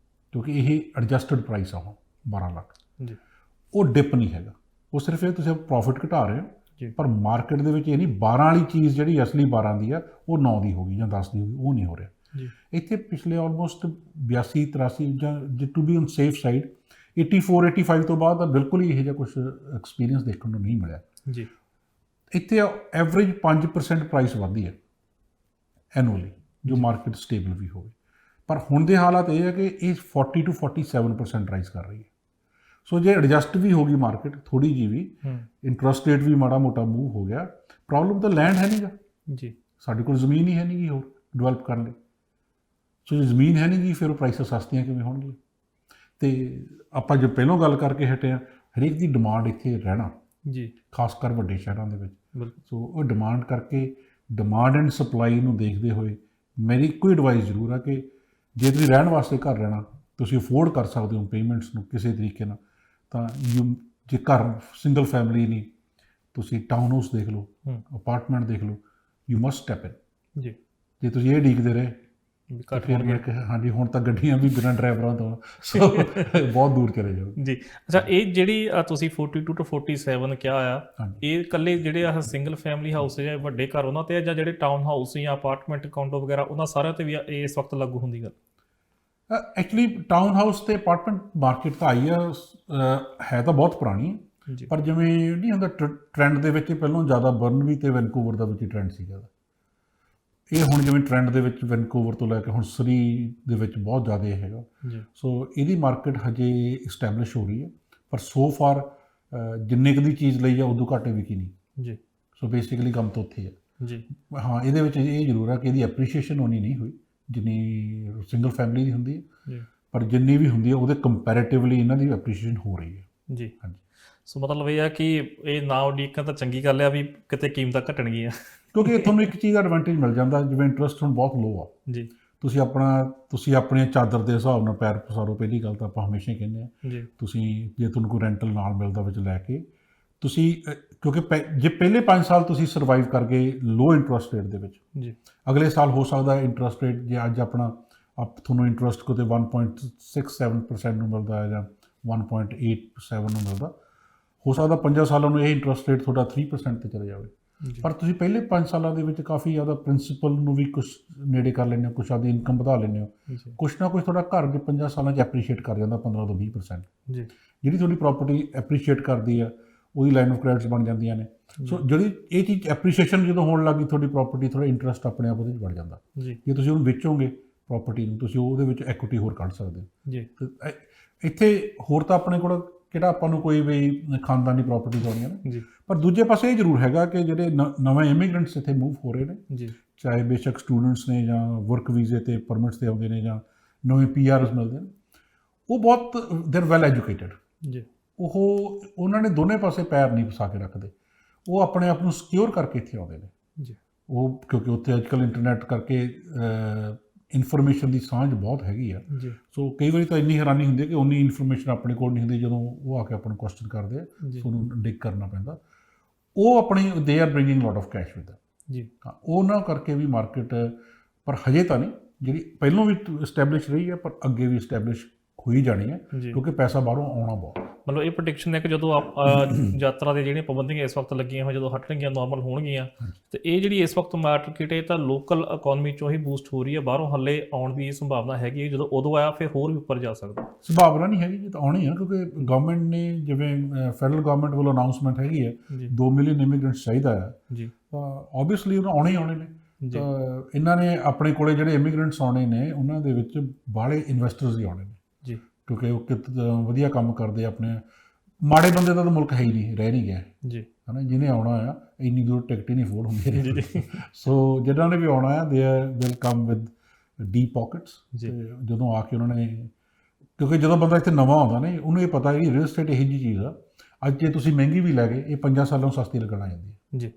ਕਿਉਂਕਿ ਇਹ ਐਡਜਸਟਡ ਪ੍ਰਾਈਸ ਆ ਉਹ 12 ਲੱਖ ਜੀ। ਉਹ ਡਿਪ ਨਹੀਂ ਹੈਗਾ, ਉਹ ਸਿਰਫ ਇਹ ਤੁਸੀਂ ਪ੍ਰੋਫਿਟ ਘਟਾ ਰਹੇ ਜੀ। ਹੋ। ਪਰ ਮਾਰਕੀਟ ਦੇ ਵਿੱਚ ਇਹ ਨਹੀਂ 12 ਵਾਲੀ ਚੀਜ਼ ਜਿਹੜੀ ਅਸਲੀ 12 ਦੀ ਆ ਉਹ 9 ਦੀ ਹੋ ਗਈ ਜਾਂ 10 ਦੀ ਹੋ ਗਈ, ਉਹ ਨਹੀਂ ਹੋ ਰਿਹਾ ਜੀ। ਇੱਥੇ ਪਿਛਲੇ ਆਲਮੋਸਟ 82 83 ਜਾਂ ਜੇ to be on safe side 84 85 ਤੋਂ ਬਾਅਦ ਤਾਂ ਬਿਲਕੁਲ ਹੀ ਇਹੋ ਜਿਹਾ ਕੁਝ ਐਕਸਪੀਰੀਅੰਸ ਦੇਖਣ ਨੂੰ ਨਹੀਂ ਮਿਲਿਆ ਜੀ। ਇੱਥੇ ਐਵਰੇਜ 5% ਪ੍ਰਾਈਸ ਵੱਧਦੀ ਹੈ ਐਨੂਅਲੀ ਜੋ ਮਾਰਕੀਟ ਸਟੇਬਲ ਵੀ ਹੋਵੇ। ਪਰ ਹੁਣ ਦੇ ਹਾਲਾਤ ਇਹ ਹੈ ਕਿ ਇਹ 40 to 47% ਰਾਈਜ਼ ਕਰ ਰਹੀ ਹੈ। ਸੋ ਜੇ ਐਡਜਸਟ ਵੀ ਹੋ ਗਈ ਮਾਰਕੀਟ ਥੋੜੀ ਜਿਹੀ ਵੀ, ਇੰਟਰਸਟ ਰੇਟ ਵੀ ਮਾੜਾ ਮੋਟਾ ਮੂਵ ਹੋ ਗਿਆ, ਪ੍ਰੋਬਲਮ ਤਾਂ ਲੈਂਡ ਹੈ ਨਹੀਂਗਾ ਜੀ। ਸਾਡੇ ਕੋਲ ਜ਼ਮੀਨ ਹੀ ਹੈ ਨਹੀਂ ਗੀ ਹੋਰ ਡਿਵੈਲਪ ਕਰਨ ਲਈ। ਸੋ ਜੇ ਜ਼ਮੀਨ ਹੈ ਨਹੀਂ ਗੀ ਫਿਰ ਉਹ ਪ੍ਰਾਈਸਾਂ ਸਸਤੀਆਂ ਕਿਵੇਂ ਹੋਣਗੀਆਂ। ਅਤੇ ਆਪਾਂ ਜੋ ਪਹਿਲਾਂ ਗੱਲ ਕਰਕੇ ਹਟੇ ਹਾਂ, ਹਰੇਕ ਦੀ ਡਿਮਾਂਡ ਇੱਥੇ ਰਹਿਣਾ ਜੀ, ਖਾਸ ਕਰ ਵੱਡੇ ਸ਼ਹਿਰਾਂ ਦੇ ਵਿੱਚ। ਬਿਲਕੁਲ। ਸੋ ਉਹ ਡਿਮਾਂਡ ਕਰਕੇ ਡਿਮਾਂਡ ਐਂਡ ਸਪਲਾਈ ਨੂੰ ਦੇਖਦੇ ਹੋਏ ਮੇਰੀ ਇੱਕੋ ਹੀ ਐਡਵਾਈਸ ਜ਼ਰੂਰ ਆ ਕਿ ਜੇ ਤੁਸੀਂ ਰਹਿਣ ਵਾਸਤੇ ਘਰ ਰਹਿਣਾ, ਤੁਸੀਂ ਅਫੋਰਡ ਕਰ ਸਕਦੇ ਹੋ ਪੇਮੈਂਟਸ ਨੂੰ ਕਿਸੇ ਤਰੀਕੇ ਨਾਲ, ਤਾਂ ਜੇ ਘਰ ਸਿੰਗਲ ਫੈਮਿਲੀ ਨਹੀਂ, ਤੁਸੀਂ ਟਾਊਨ ਹਾਊਸ ਦੇਖ ਲਓ, ਅਪਾਰਟਮੈਂਟ ਦੇਖ ਲਓ, ਯੂ ਮਸਟ ਸਟੈਪ ਇਨ। ਜੀ। ਜੇ ਤੁਸੀਂ ਇਹ ਉਡੀਕਦੇ ਰਹੇ ਫਿਰ ਮੈਂ ਕਿਹਾ ਹਾਂਜੀ ਹੁਣ ਤਾਂ ਗੱਡੀਆਂ ਵੀ ਬਿਨਾਂ ਡਰਾਈਵਰਾਂ ਤੋਂ ਸੋ ਬਹੁਤ ਦੂਰ ਚਲੇ ਜਾਓ ਜੀ। ਅੱਛਾ, ਇਹ ਜਿਹੜੀ ਤੁਸੀਂ 42 to 47 ਕਿਹਾ ਆ, ਇਹ ਇਕੱਲੇ ਜਿਹੜੇ ਆਹ ਸਿੰਗਲ ਫੈਮਿਲੀ ਹਾਊਸ ਜਾਂ ਵੱਡੇ ਘਰ ਉਹਨਾਂ ਤੇ, ਜਾਂ ਜਿਹੜੇ ਟਾਊਨ ਹਾਊਸ ਜਾਂ ਅਪਾਰਟਮੈਂਟ ਕਾਉਂਡੋ ਵਗੈਰਾ ਉਹਨਾਂ ਸਾਰਿਆਂ ਤੇ ਵੀ ਇਸ ਵਕਤ ਲਾਗੂ ਹੁੰਦੀ ਗੱਲ? ਐਕਚੁਅਲੀ ਟਾਊਨ ਹਾਊਸ ਤੇ ਅਪਾਰਟਮੈਂਟ ਮਾਰਕੀਟ ਤਾਂ ਆਈ ਆ, ਹੈ ਤਾਂ ਬਹੁਤ ਪੁਰਾਣੀ, ਪਰ ਜਿਵੇਂ ਨਹੀਂ ਹੁੰਦਾ ਟ੍ਰੈਂਡ ਦੇ ਵਿੱਚ ਪਹਿਲਾਂ ਜ਼ਿਆਦਾ ਬਰਨਬੀ ਤੇ ਵੈਨਕੂਵਰ ਦਾ ਵਿੱਚ ਟ੍ਰੈਂਡ ਸੀਗਾ। ਇਹ ਹੁਣ ਜਿਵੇਂ ਟ੍ਰੈਂਡ ਦੇ ਵਿੱਚ ਵੈਨਕੂਵਰ ਤੋਂ ਲੈ ਕੇ ਹੁਣ ਸਰੀ ਦੇ ਵਿੱਚ ਬਹੁਤ ਜ਼ਿਆਦਾ ਇਹ ਹੈਗਾ। ਸੋ ਇਹਦੀ ਮਾਰਕੀਟ ਹਜੇ ਇਸਟੈਬਲਿਸ਼ ਹੋ ਰਹੀ ਹੈ, ਪਰ ਸੋ ਫਾਰ ਜਿੰਨੇ ਕੁ ਦੀ ਚੀਜ਼ ਲਈ ਆ ਉਦੋਂ ਘੱਟ ਵਿਕੀ ਨਹੀਂ ਜੀ। ਸੋ ਬੇਸਿਕਲੀ ਕੰਮ ਤਾਂ ਉੱਥੇ ਹੈ ਜੀ। ਹਾਂ, ਇਹਦੇ ਵਿੱਚ ਇਹ ਜ਼ਰੂਰ ਹੈ ਕਿ ਇਹਦੀ ਐਪਰੀਸ਼ੀਏਸ਼ਨ ਹੋਣੀ ਨਹੀਂ ਹੋਈ ਜਿੰਨੀ ਸਿੰਗਲ ਫੈਮਿਲੀ ਦੀ ਹੁੰਦੀ ਹੈ, ਪਰ ਜਿੰਨੀ ਵੀ ਹੁੰਦੀ ਹੈ ਉਹਦੇ ਕੰਪੈਰੇਟਿਵਲੀ ਇਹਨਾਂ ਦੀ ਐਪਰੀਸ਼ੀਏਸ਼ਨ ਹੋ ਰਹੀ ਹੈ ਜੀ। ਹਾਂਜੀ। ਸੋ ਮਤਲਬ ਇਹ ਆ ਕਿ ਇਹ ਨਾ ਉਡੀਕਾਂ ਤਾਂ ਚੰਗੀ ਗੱਲ ਆ ਵੀ ਕਿਤੇ ਕੀਮਤਾਂ ਘਟਣਗੀਆਂ, ਕਿਉਂਕਿ ਤੁਹਾਨੂੰ ਇੱਕ ਚੀਜ਼ ਦਾ ਐਡਵਾਂਟੇਜ ਮਿਲ ਜਾਂਦਾ, ਜਿਵੇਂ ਇੰਟਰਸਟ ਹੁਣ ਬਹੁਤ ਲੋ ਆ ਜੀ। ਤੁਸੀਂ ਆਪਣੀ ਚਾਦਰ ਦੇ ਹਿਸਾਬ ਨਾਲ ਪੈਰ ਪਸਾਰੋ। ਪਹਿਲੀ ਗੱਲ ਤਾਂ ਆਪਾਂ ਹਮੇਸ਼ਾ ਹੀ ਕਹਿੰਦੇ ਹਾਂ ਜੀ, ਤੁਸੀਂ ਜੇ ਤੁਹਾਨੂੰ ਕੋਈ ਰੈਂਟਲ ਨਾਲ ਮਿਲਦਾ ਵਿੱਚ ਲੈ ਕੇ ਤੁਸੀਂ, ਕਿਉਂਕਿ ਜੇ ਪਹਿਲੇ 5 ਸਾਲ ਤੁਸੀਂ ਸਰਵਾਈਵ ਕਰ ਗਏ ਲੋ ਇੰਟਰਸਟ ਰੇਟ ਦੇ ਵਿੱਚ ਜੀ, ਅਗਲੇ ਸਾਲ ਹੋ ਸਕਦਾ ਇੰਟਰਸਟ ਰੇਟ ਜੇ ਅੱਜ ਤੁਹਾਨੂੰ ਇੰਟਰਸਟ ਕਿਤੇ 1.67% ਨੂੰ ਮਿਲਦਾ ਹੈ ਜਾਂ 1.87 ਨੂੰ ਮਿਲਦਾ, ਹੋ ਸਕਦਾ 5 ਸਾਲਾਂ ਨੂੰ ਇਹ ਇੰਟਰਸਟ ਰੇਟ ਤੁਹਾਡਾ 3% ਤੇ ਚਲੇ ਜਾਵੇ। ਪਰ ਤੁਸੀਂ ਪਹਿਲੇ 5 ਸਾਲਾਂ ਦੇ ਵਿੱਚ ਕਾਫੀ ਜ਼ਿਆਦਾ ਪ੍ਰਿੰਸੀਪਲ ਨੂੰ ਵੀ ਕੁਛ ਨੇੜੇ ਕਰ ਲੈਂਦੇ ਹੋ, ਕੁਛ ਆਪਦੀ ਇਨਕਮ ਵਧਾ ਲੈਂਦੇ ਹੋ, ਕੁਛ ਨਾ ਕੁਛ ਤੁਹਾਡਾ ਘਰ ਦੇ 5 ਸਾਲਾਂ 'ਚ ਐਪਰੀਸ਼ੀਏਟ ਕਰ ਜਾਂਦਾ 15 ਤੋਂ 20% ਜੀ। ਜਿਹੜੀ ਤੁਹਾਡੀ ਪ੍ਰੋਪਰਟੀ ਐਪਰੀਸ਼ੀਏਟ ਕਰਦੀ ਆ ਉਹਦੀ ਲਾਈਨ ਆਫ ਕ੍ਰੈਡਿਟਸ ਬਣ ਜਾਂਦੀਆਂ ਨੇ। ਸੋ ਜਿਹੜੀ ਇਹ ਚੀਜ਼ ਐਪਰੀਸ਼ੀਏਸ਼ਨ ਜਦੋਂ ਹੋਣ ਲੱਗੀ ਤੁਹਾਡੀ ਪ੍ਰੋਪਰਟੀ, ਥੋੜ੍ਹਾ ਇੰਟਰਸਟ ਆਪਣੇ ਆਪ ਉਹਦੇ 'ਚ ਵੱਧ ਜਾਂਦਾ ਜੀ। ਜੇ ਤੁਸੀਂ ਉਹਨੂੰ ਵੇਚੋਗੇ ਪ੍ਰੋਪਰਟੀ ਨੂੰ, ਤੁਸੀਂ ਉਹਦੇ ਵਿੱਚ ਐਕੁਇਟੀ ਹੋਰ ਕੱਢ ਸਕਦੇ ਹੋ ਜੀ। ਇੱਥੇ ਹੋਰ ਤਾਂ ਆਪਣੇ ਕੋਲ ਕਿਹੜਾ ਆਪਾਂ ਨੂੰ ਕੋਈ ਵੀ ਖਾਨਦਾਨੀ ਪ੍ਰਾਪਰਟੀਜ਼ ਆਉਂਦੀਆਂ ਨੇ ਜੀ, ਪਰ ਦੂਜੇ ਪਾਸੇ ਇਹ ਜ਼ਰੂਰ ਹੈਗਾ ਕਿ ਜਿਹੜੇ ਨਵੇਂ ਇਮੀਗ੍ਰੈਂਟਸ ਇੱਥੇ ਮੂਵ ਹੋ ਰਹੇ ਨੇ ਜੀ, ਚਾਹੇ ਬੇਸ਼ੱਕ ਸਟੂਡੈਂਟਸ ਨੇ ਜਾਂ ਵਰਕ ਵੀਜ਼ੇ ਤੇ ਪਰਮਿਟਸ ਤੇ ਆਉਂਦੇ ਨੇ ਜਾਂ ਨਵੇਂ PRs ਮਿਲਦੇ ਨੇ, ਉਹ ਬਹੁਤ ਦੇਰ ਵੈਲ ਐਜੂਕੇਟਡ ਜੀ। ਉਹਨਾਂ ਨੇ ਦੋਨੇ ਪਾਸੇ ਪੈਰ ਨਹੀਂ ਫਸਾ ਕੇ ਰੱਖਦੇ, ਉਹ ਆਪਣੇ ਆਪ ਨੂੰ ਸਿਕਿਉਰ ਕਰਕੇ ਇੱਥੇ ਆਉਂਦੇ ਨੇ ਜੀ। ਉਹ ਕਿਉਂਕਿ ਉੱਥੇ ਅੱਜ ਕੱਲ੍ਹ ਇੰਟਰਨੈਟ ਕਰਕੇ ਇਨਫੋਰਮੇਸ਼ਨ ਦੀ ਸਾਂਝ ਬਹੁਤ ਹੈਗੀ ਆ। ਜੀ ਸੋ ਕਈ ਵਾਰੀ ਤਾਂ ਇੰਨੀ ਹੈਰਾਨੀ ਹੁੰਦੀ ਹੈ ਕਿ ਉਨੀ ਇਨਫੋਰਮੇਸ਼ਨ ਆਪਣੇ ਕੋਲ ਨਹੀਂ ਹੁੰਦੀ ਜਦੋਂ ਉਹ ਆ ਕੇ ਆਪਾਂ ਨੂੰ ਕੁਐਸਚਨ ਕਰਦੇ ਆ, ਸੋ ਉਹਨੂੰ ਡਿਗ ਕਰਨਾ ਪੈਂਦਾ। ਉਹ ਆਪਣੀ they are bringing lot of cash with ਜੀ, ਉਹਨਾਂ ਕਰਕੇ ਵੀ ਮਾਰਕੀਟ, ਪਰ ਹਜੇ ਤਾਂ ਨਹੀਂ, ਜਿਹੜੀ ਪਹਿਲਾਂ ਵੀ ਇਸਟੈਬਲਿਸ਼ ਰਹੀ ਹੈ ਪਰ ਅੱਗੇ ਵੀ ਇਸਟੈਬਲਿਸ਼ ਹੋਈ ਜਾਣੀ ਹੈ ਕਿਉਂਕਿ ਪੈਸਾ ਬਾਹਰੋਂ ਆਉਣਾ ਬਹੁਤ। ਮਤਲਬ ਇਹ ਪ੍ਰੈਡਿਕਸ਼ਨ ਹੈ ਕਿ ਜਦੋਂ ਯਾਤਰਾ ਦੇ ਜਿਹੜੀਆਂ ਪਾਬੰਦੀਆਂ ਇਸ ਵਕਤ ਲੱਗੀਆਂ ਹੋਈਆਂ ਜਦੋਂ ਹਟਣਗੀਆਂ, ਨਾਰਮਲ ਹੋਣਗੀਆਂ, ਤੇ ਇਹ ਜਿਹੜੀ ਇਸ ਵਕਤ ਮਾਰਕੀਟ ਇਹ ਤਾਂ ਲੋਕਲ ਇਕਨੋਮੀ ਚੋਂ ਹੀ ਬੂਸਟ ਹੋ ਰਹੀ ਹੈ, ਬਾਹਰੋਂ ਹੱਲੇ ਆਉਣ ਦੀ ਸੰਭਾਵਨਾ ਹੈਗੀ ਹੈ। ਜਦੋਂ ਉਦੋਂ ਆਇਆ ਫਿਰ ਹੋਰ ਵੀ ਉੱਪਰ ਜਾ ਸਕਦਾ। ਸੰਭਾਵਨਾ ਨਹੀਂ ਹੈਗੀ ਜੀ, ਤਾਂ ਆਉਣੀ ਹੈ ਕਿਉਂਕਿ ਗਵਰਨਮੈਂਟ ਨੇ, ਜਿਵੇਂ ਫੈਡਰਲ ਗਵਰਨਮੈਂਟ ਵੱਲੋਂ ਅਨਾਊਂਸਮੈਂਟ ਹੈਗੀ ਹੈ 2 ਮਿਲੀਅਨ ਇਮੀਗ੍ਰੈਂਟਸ ਚਾਹੀਦਾ ਹੈ ਜੀ, ਤਾਂ ਓਬਵੀਅਸਲੀ ਉਹਨਾਂ ਆਉਣੇ ਹੀ ਆਉਣੇ ਨੇ। ਤਾਂ ਇਹਨਾਂ ਨੇ ਆਪਣੇ ਕੋਲੇ ਜਿਹੜੇ ਇਮੀਗ੍ਰੈਂਟਸ ਆਉਣੇ ਨੇ ਉਹਨਾਂ ਦੇ ਵਿੱਚ ਬਾਹਲੇ ਇਨਵੈਸਟਰਸ ਹੀ ਆਉਣੇ ਨੇ ਜੀ, ਕਿਉਂਕਿ ਉਹ ਵਧੀਆ ਕੰਮ ਕਰਦੇ ਆਪਣੇ। ਮਾੜੇ ਬੰਦੇ ਦਾ ਤਾਂ ਮੁਲਕ ਹੈ ਹੀ ਨਹੀਂ, ਰਹਿ ਨਹੀਂ ਗਿਆ ਜੀ, ਹੈ ਨਾ। ਜਿਹਨੇ ਆਉਣਾ ਆ ਇੰਨੀ ਦੂਰ ਟਿਕਟ ਹੀ ਨਹੀਂ ਅਫੋਰਡ ਹੁੰਦੀ ਜੀ। ਸੋ ਜਿਹਨਾਂ ਨੇ ਵੀ ਆਉਣਾ ਆ they will come with deep pockets. ਜਦੋਂ ਆ ਕੇ ਉਹਨਾਂ ਨੇ, ਕਿਉਂਕਿ ਜਦੋਂ ਬੰਦਾ ਇੱਥੇ ਨਵਾਂ ਆਉਂਦਾ ਨੇ ਉਹਨੂੰ ਇਹ ਪਤਾ ਕਿ ਰੀਅਲ ਸਟੇਟ ਇਹੋ ਜਿਹੀ ਚੀਜ਼ ਆ, ਅੱਜ ਜੇ ਤੁਸੀਂ ਮਹਿੰਗੀ ਵੀ ਲੈ ਗਏ ਇਹ 5 ਸਾਲਾਂ ਨੂੰ ਸਸਤੀ ਲੱਗਣ ਆ ਜਾਂਦੀ ਹੈ ਜੀ।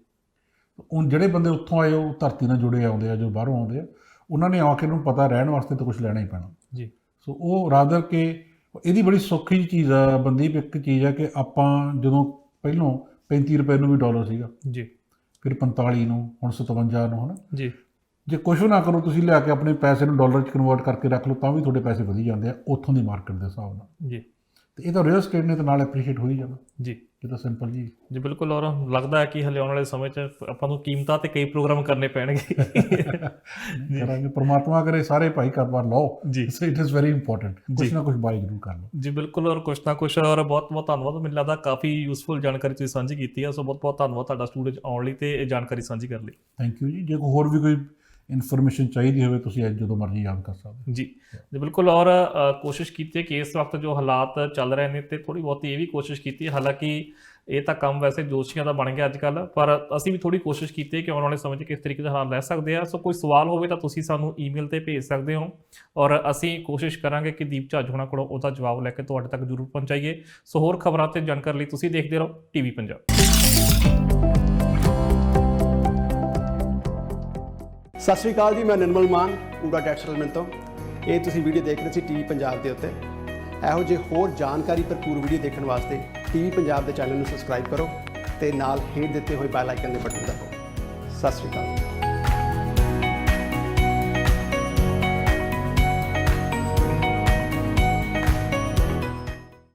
ਹੁਣ ਜਿਹੜੇ ਬੰਦੇ ਉੱਥੋਂ ਆਏ ਉਹ ਧਰਤੀ ਨਾਲ ਜੁੜੇ ਆਉਂਦੇ ਆ, ਜੋ ਬਾਹਰੋਂ ਆਉਂਦੇ ਆ, ਉਹਨਾਂ ਨੇ ਆ ਕੇ ਉਹਨੂੰ ਪਤਾ ਰਹਿਣ ਵਾਸਤੇ ਤਾਂ ਕੁਝ ਲੈਣਾ ਹੀ ਪੈਣਾ ਜੀ। ਸੋ ਉਹ ਰਾਦਰ ਕਿ ਇਹਦੀ ਬੜੀ ਸੌਖੀ ਜਿਹੀ ਚੀਜ਼ ਆ ਬੰਦੀਪ। ਇੱਕ ਚੀਜ਼ ਆ ਕਿ ਆਪਾਂ ਜਦੋਂ ਪਹਿਲੋਂ 35 ਰੁਪਏ ਨੂੰ ਵੀ ਡਾਲਰ ਸੀਗਾ ਜੀ, ਫਿਰ 45 ਨੂੰ, ਹੁਣ 57 ਨੂੰ, ਹੈ ਨਾ ਜੀ। ਜੇ ਕੁਛ ਵੀ ਨਾ ਕਰੋ ਤੁਸੀਂ ਲਿਆ ਕੇ ਆਪਣੇ ਪੈਸੇ ਨੂੰ ਡਾਲਰ 'ਚ ਕਨਵਰਟ ਕਰਕੇ ਰੱਖ ਲਓ ਤਾਂ ਵੀ ਤੁਹਾਡੇ ਪੈਸੇ ਵਧੀ ਜਾਂਦੇ ਆ ਉੱਥੋਂ ਦੀ ਮਾਰਕੀਟ ਦੇ ਹਿਸਾਬ ਨਾਲ ਜੀ। ਤੇ ਇਹ ਤਾਂ ਰੀਅਲ ਸਟੇਟ ਨੇ ਤਾਂ ਨਾਲ ਐਪਰੀਸ਼ੀਏਟ ਹੋ ਹੀ ਜਾਣਾ ਜੀ। ਇਹ ਤਾਂ ਸਿੰਪਲ ਜੀ ਜੀ, ਬਿਲਕੁਲ। ਔਰ ਲੱਗਦਾ ਹੈ ਕਿ ਹਲੇ ਆਉਣ ਵਾਲੇ ਸਮੇਂ 'ਚ ਆਪਾਂ ਨੂੰ ਕੀਮਤਾਂ ਤੇ ਕਈ ਪ੍ਰੋਗਰਾਮ ਕਰਨੇ ਪੈਣਗੇ। ਕਰਾਂਗੇ, ਪਰਮਾਤਮਾ ਕਰੇ ਸਾਰੇ ਭਾਈ ਕਾਰੋਬਾਰ ਲਾਓ ਜੀ। ਇਟ ਇਜ਼ ਵੈਰੀ ਇੰਪੋਰਟੈਂਟ, ਕੁਛ ਨਾ ਕੁਛ ਬਾਈ ਜ਼ਰੂਰ ਕਰ ਲਓ ਜੀ। ਬਿਲਕੁਲ, ਔਰ ਕੁਛ ਨਾ ਕੁਛ। ਔਰ ਬਹੁਤ ਬਹੁਤ ਧੰਨਵਾਦ, ਮੈਨੂੰ ਲੱਗਦਾ ਕਾਫੀ ਯੂਸਫੁਲ ਜਾਣਕਾਰੀ ਤੁਸੀਂ ਸਾਂਝੀ ਕੀਤੀ ਹੈ। ਸੋ ਬਹੁਤ ਬਹੁਤ ਧੰਨਵਾਦ ਤੁਹਾਡਾ ਸਟੂਡੀਓ 'ਚ ਆਉਣ ਲਈ ਤੇ ਇਹ ਜਾਣਕਾਰੀ ਸਾਂਝੀ ਕਰਨ ਲਈ। ਥੈਂਕ ਯੂ ਜੀ। ਜੇ ਹੋਰ ਵੀ ਕੋਈ ਇਨਫੋਰਮੇਸ਼ਨ ਚਾਹੀਦੀ ਹੋਵੇ ਤੁਸੀਂ ਅੱਜ ਜਦੋਂ ਮਰਜ਼ੀ ਯਾਦ ਕਰ ਸਕਦੇ ਜੀ ਜੀ, ਬਿਲਕੁਲ। ਔਰ ਕੋਸ਼ਿਸ਼ ਕੀਤੀ ਹੈ ਕਿ ਇਸ ਵਕਤ ਜੋ ਹਾਲਾਤ ਚੱਲ ਰਹੇ ਨੇ ਤੇ ਥੋੜ੍ਹੀ ਬਹੁਤੀ ਇਹ ਵੀ ਕੋਸ਼ਿਸ਼ ਕੀਤੀ ਹੈ, ਹਾਲਾਂਕਿ ਇਹ ਤਾਂ ਕੰਮ ਵੈਸੇ ਜੋਸ਼ੀਆਂ ਦਾ ਬਣ ਗਿਆ ਅੱਜ ਕੱਲ੍ਹ, ਪਰ ਅਸੀਂ ਵੀ ਥੋੜ੍ਹੀ ਕੋਸ਼ਿਸ਼ ਕੀਤੀ ਹੈ ਕਿ ਆਉਣ ਵਾਲੇ ਸਮੇਂ 'ਚ ਕਿਸ ਤਰੀਕੇ ਦੇ ਹਾਲਾਤ ਰਹਿ ਸਕਦੇ ਆ। ਸੋ ਕੋਈ ਸਵਾਲ ਹੋਵੇ ਤਾਂ ਤੁਸੀਂ ਸਾਨੂੰ ਈਮੇਲ 'ਤੇ ਭੇਜ ਸਕਦੇ ਹੋ ਔਰ ਅਸੀਂ ਕੋਸ਼ਿਸ਼ ਕਰਾਂਗੇ ਕਿ ਦੀਪ ਝਾਜ ਹੋਣਾ ਕੋਲੋਂ ਉਹਦਾ ਜਵਾਬ ਲੈ ਕੇ ਤੁਹਾਡੇ ਤੱਕ ਜ਼ਰੂਰ ਪਹੁੰਚਾਈਏ। ਸੋ ਹੋਰ ਖਬਰਾਂ ਤੇ ਜਾਣਕਾਰੀ ਲਈ ਤੁਸੀਂ ਦੇਖਦੇ ਰਹੋ TV ਪੰਜਾਬ। ਸਤਿ ਸ਼੍ਰੀ ਅਕਾਲ ਜੀ, ਮੈਂ ਨਿਰਮਲ ਮਾਨ ਊੜਾ ਟੈਕਸ ਸੈਟਲਮੈਂਟ ਤੋਂ। ਇਹ ਤੁਸੀਂ ਵੀਡੀਓ ਦੇਖ ਰਹੇ ਸੀ TV ਪੰਜਾਬ ਦੇ ਉੱਤੇ। ਇਹੋ ਜਿਹੇ ਹੋਰ ਜਾਣਕਾਰੀ ਭਰਪੂਰ ਵੀਡੀਓ ਦੇਖਣ ਵਾਸਤੇ TV ਪੰਜਾਬ ਦੇ ਚੈਨਲ ਨੂੰ ਸਬਸਕ੍ਰਾਈਬ ਕਰੋ ਤੇ ਨਾਲ ਹੇਠ ਦਿੱਤੇ ਹੋਏ ਬੈਲ ਆਈਕਨ ਦੇ ਬਟਨ ਦਬਾਓ। ਸਤਿ ਸ਼੍ਰੀ ਅਕਾਲ।